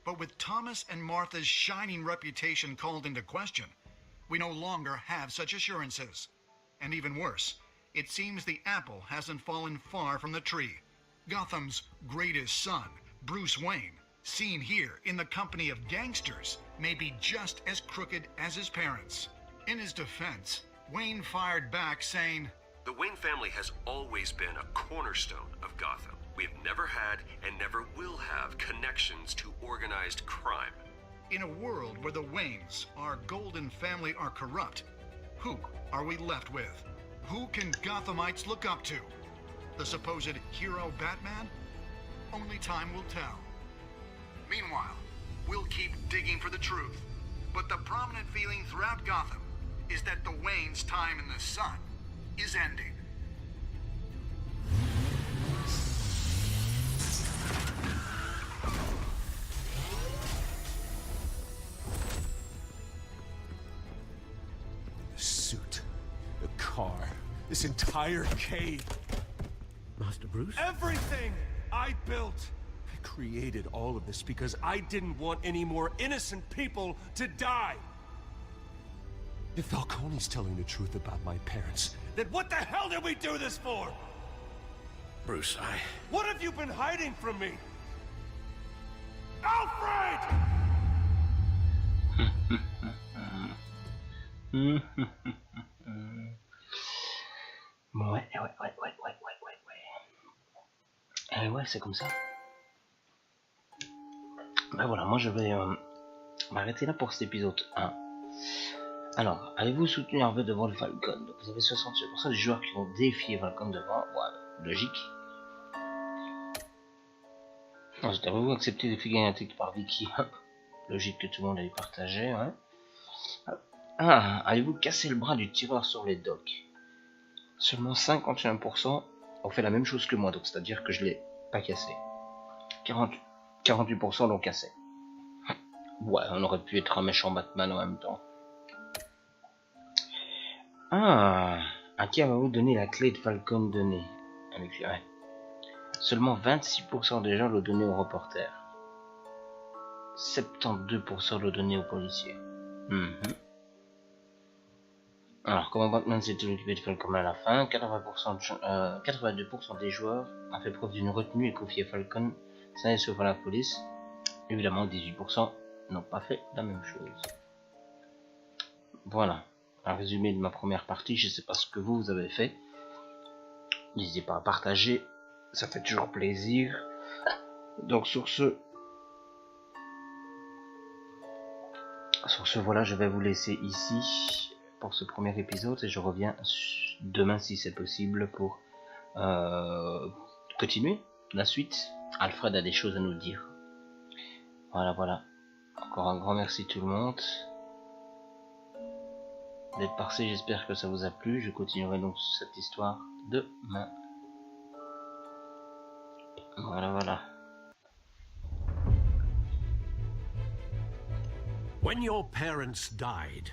But with Thomas and Martha's shining reputation called into question, we no longer have such assurances. And even worse, it seems the apple hasn't fallen far from the tree. Gotham's greatest son, Bruce Wayne, seen here in the company of gangsters, may be just as crooked as his parents. In his defense, Wayne fired back saying, "The Wayne family has always been a cornerstone of Gotham. We have never had and never will have connections to organized crime." in a world where the Waynes, our golden family, are corrupt, who are we left with? Who can Gothamites look up to? The supposed hero Batman? Only time will tell. Meanwhile, we'll keep digging for the truth. But the prominent feeling throughout Gotham is that the Waynes' time in the sun is ending. The suit, the car, this entire cave. Master Bruce? Everything I built. I created all of this because I didn't want any more innocent people to die. If Falcone's telling the truth about my parents, then what the hell did we do this for? Bruce, What have you been hiding from me? Alfred! Ouais. Ouais, c'est comme ça. Ben voilà, moi je vais m'arrêter là pour cet épisode 1. Alors, allez-vous soutenir Harvey devant le Falcon? Donc, vous avez 68% des joueurs qui vont défier Falcon devant. Ouais, logique. Avez-vous accepté les figures intégrées par Vicky? Logique que tout le monde ait partagé, ouais. Ah, avez-vous cassé le bras du tireur sur les docks? Seulement 51% ont fait la même chose que moi, donc c'est-à-dire que je l'ai pas cassé. 48% l'ont cassé. Ouais, on aurait pu être un méchant Batman en même temps. Ah, à qui avez-vous donné la clé de Falcon donnée? Avec ouais. Seulement 26% des gens l'ont donné au reporter. 72% l'ont donné aux policiers. Alors, comment Batman s'est occupé de Falcon à la fin, 82% des joueurs ont fait preuve d'une retenue et confié Falcon sans et sauf à la police. Évidemment, 18% n'ont pas fait la même chose. Voilà, un résumé de ma première partie. Je ne sais pas ce que vous avez fait. N'hésitez pas à partager, ça fait toujours plaisir. Donc sur ce, voilà, je vais vous laisser ici pour ce premier épisode et je reviens demain si c'est possible pour continuer la suite. Alfred a des choses à nous dire. Voilà. Encore un grand merci tout le monde d'être passé. J'espère que ça vous a plu. Je continuerai donc cette histoire demain. Voilà. When your parents died,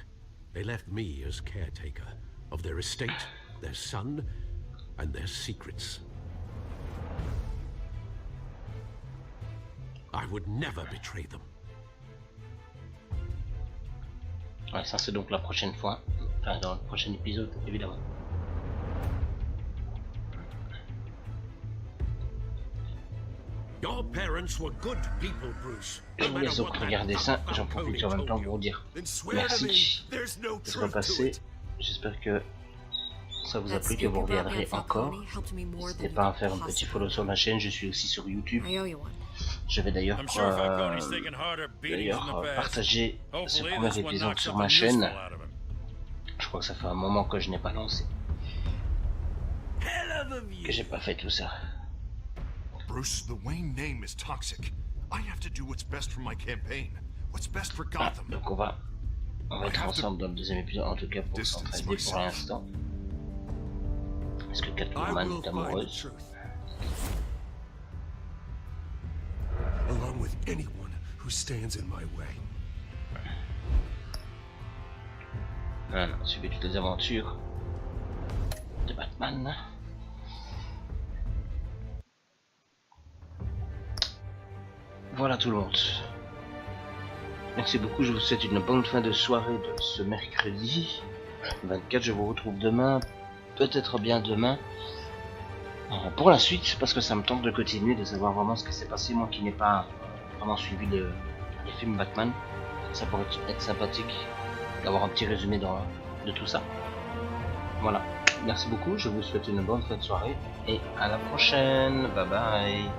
they left me as caretaker of their estate, their son, and their secrets. I would never betray them. Ouais, ça c'est donc la prochaine fois, enfin dans le prochain épisode évidemment. Your parents were good people, Bruce. Je vous laisse donc regarder ça, j'en profite en même temps pour vous dire merci d'être passé. J'espère que ça vous a plu, que vous reviendrez encore. N'hésitez pas à faire un petit follow sur ma chaîne, je suis aussi sur YouTube. Je vais d'ailleurs partager ce premier épisode sur ma chaîne. Je crois que ça fait un moment que je n'ai pas lancé. Que j'ai pas fait tout ça. Bruce, the Wayne name is toxic. I have to do what's best for my campaign. What's best for Gotham. Donc on va être ensemble dans le deuxième épisode, en tout cas pour s'entraider pour l'instant. Est-ce que Catwoman est amoureuse? Along with anyone who stands in my way. Voilà, suivez toutes les aventures de Batman. Voilà tout le monde. Merci beaucoup, je vous souhaite une bonne fin de soirée de ce mercredi 24. Je vous retrouve demain, peut-être bien demain, pour la suite, parce que ça me tente de continuer, de savoir vraiment ce qui s'est passé, moi qui n'ai pas vraiment suivi les films Batman. Ça pourrait être sympathique d'avoir un petit résumé de tout ça. Voilà, merci beaucoup, je vous souhaite une bonne fin de soirée et à la prochaine, bye bye.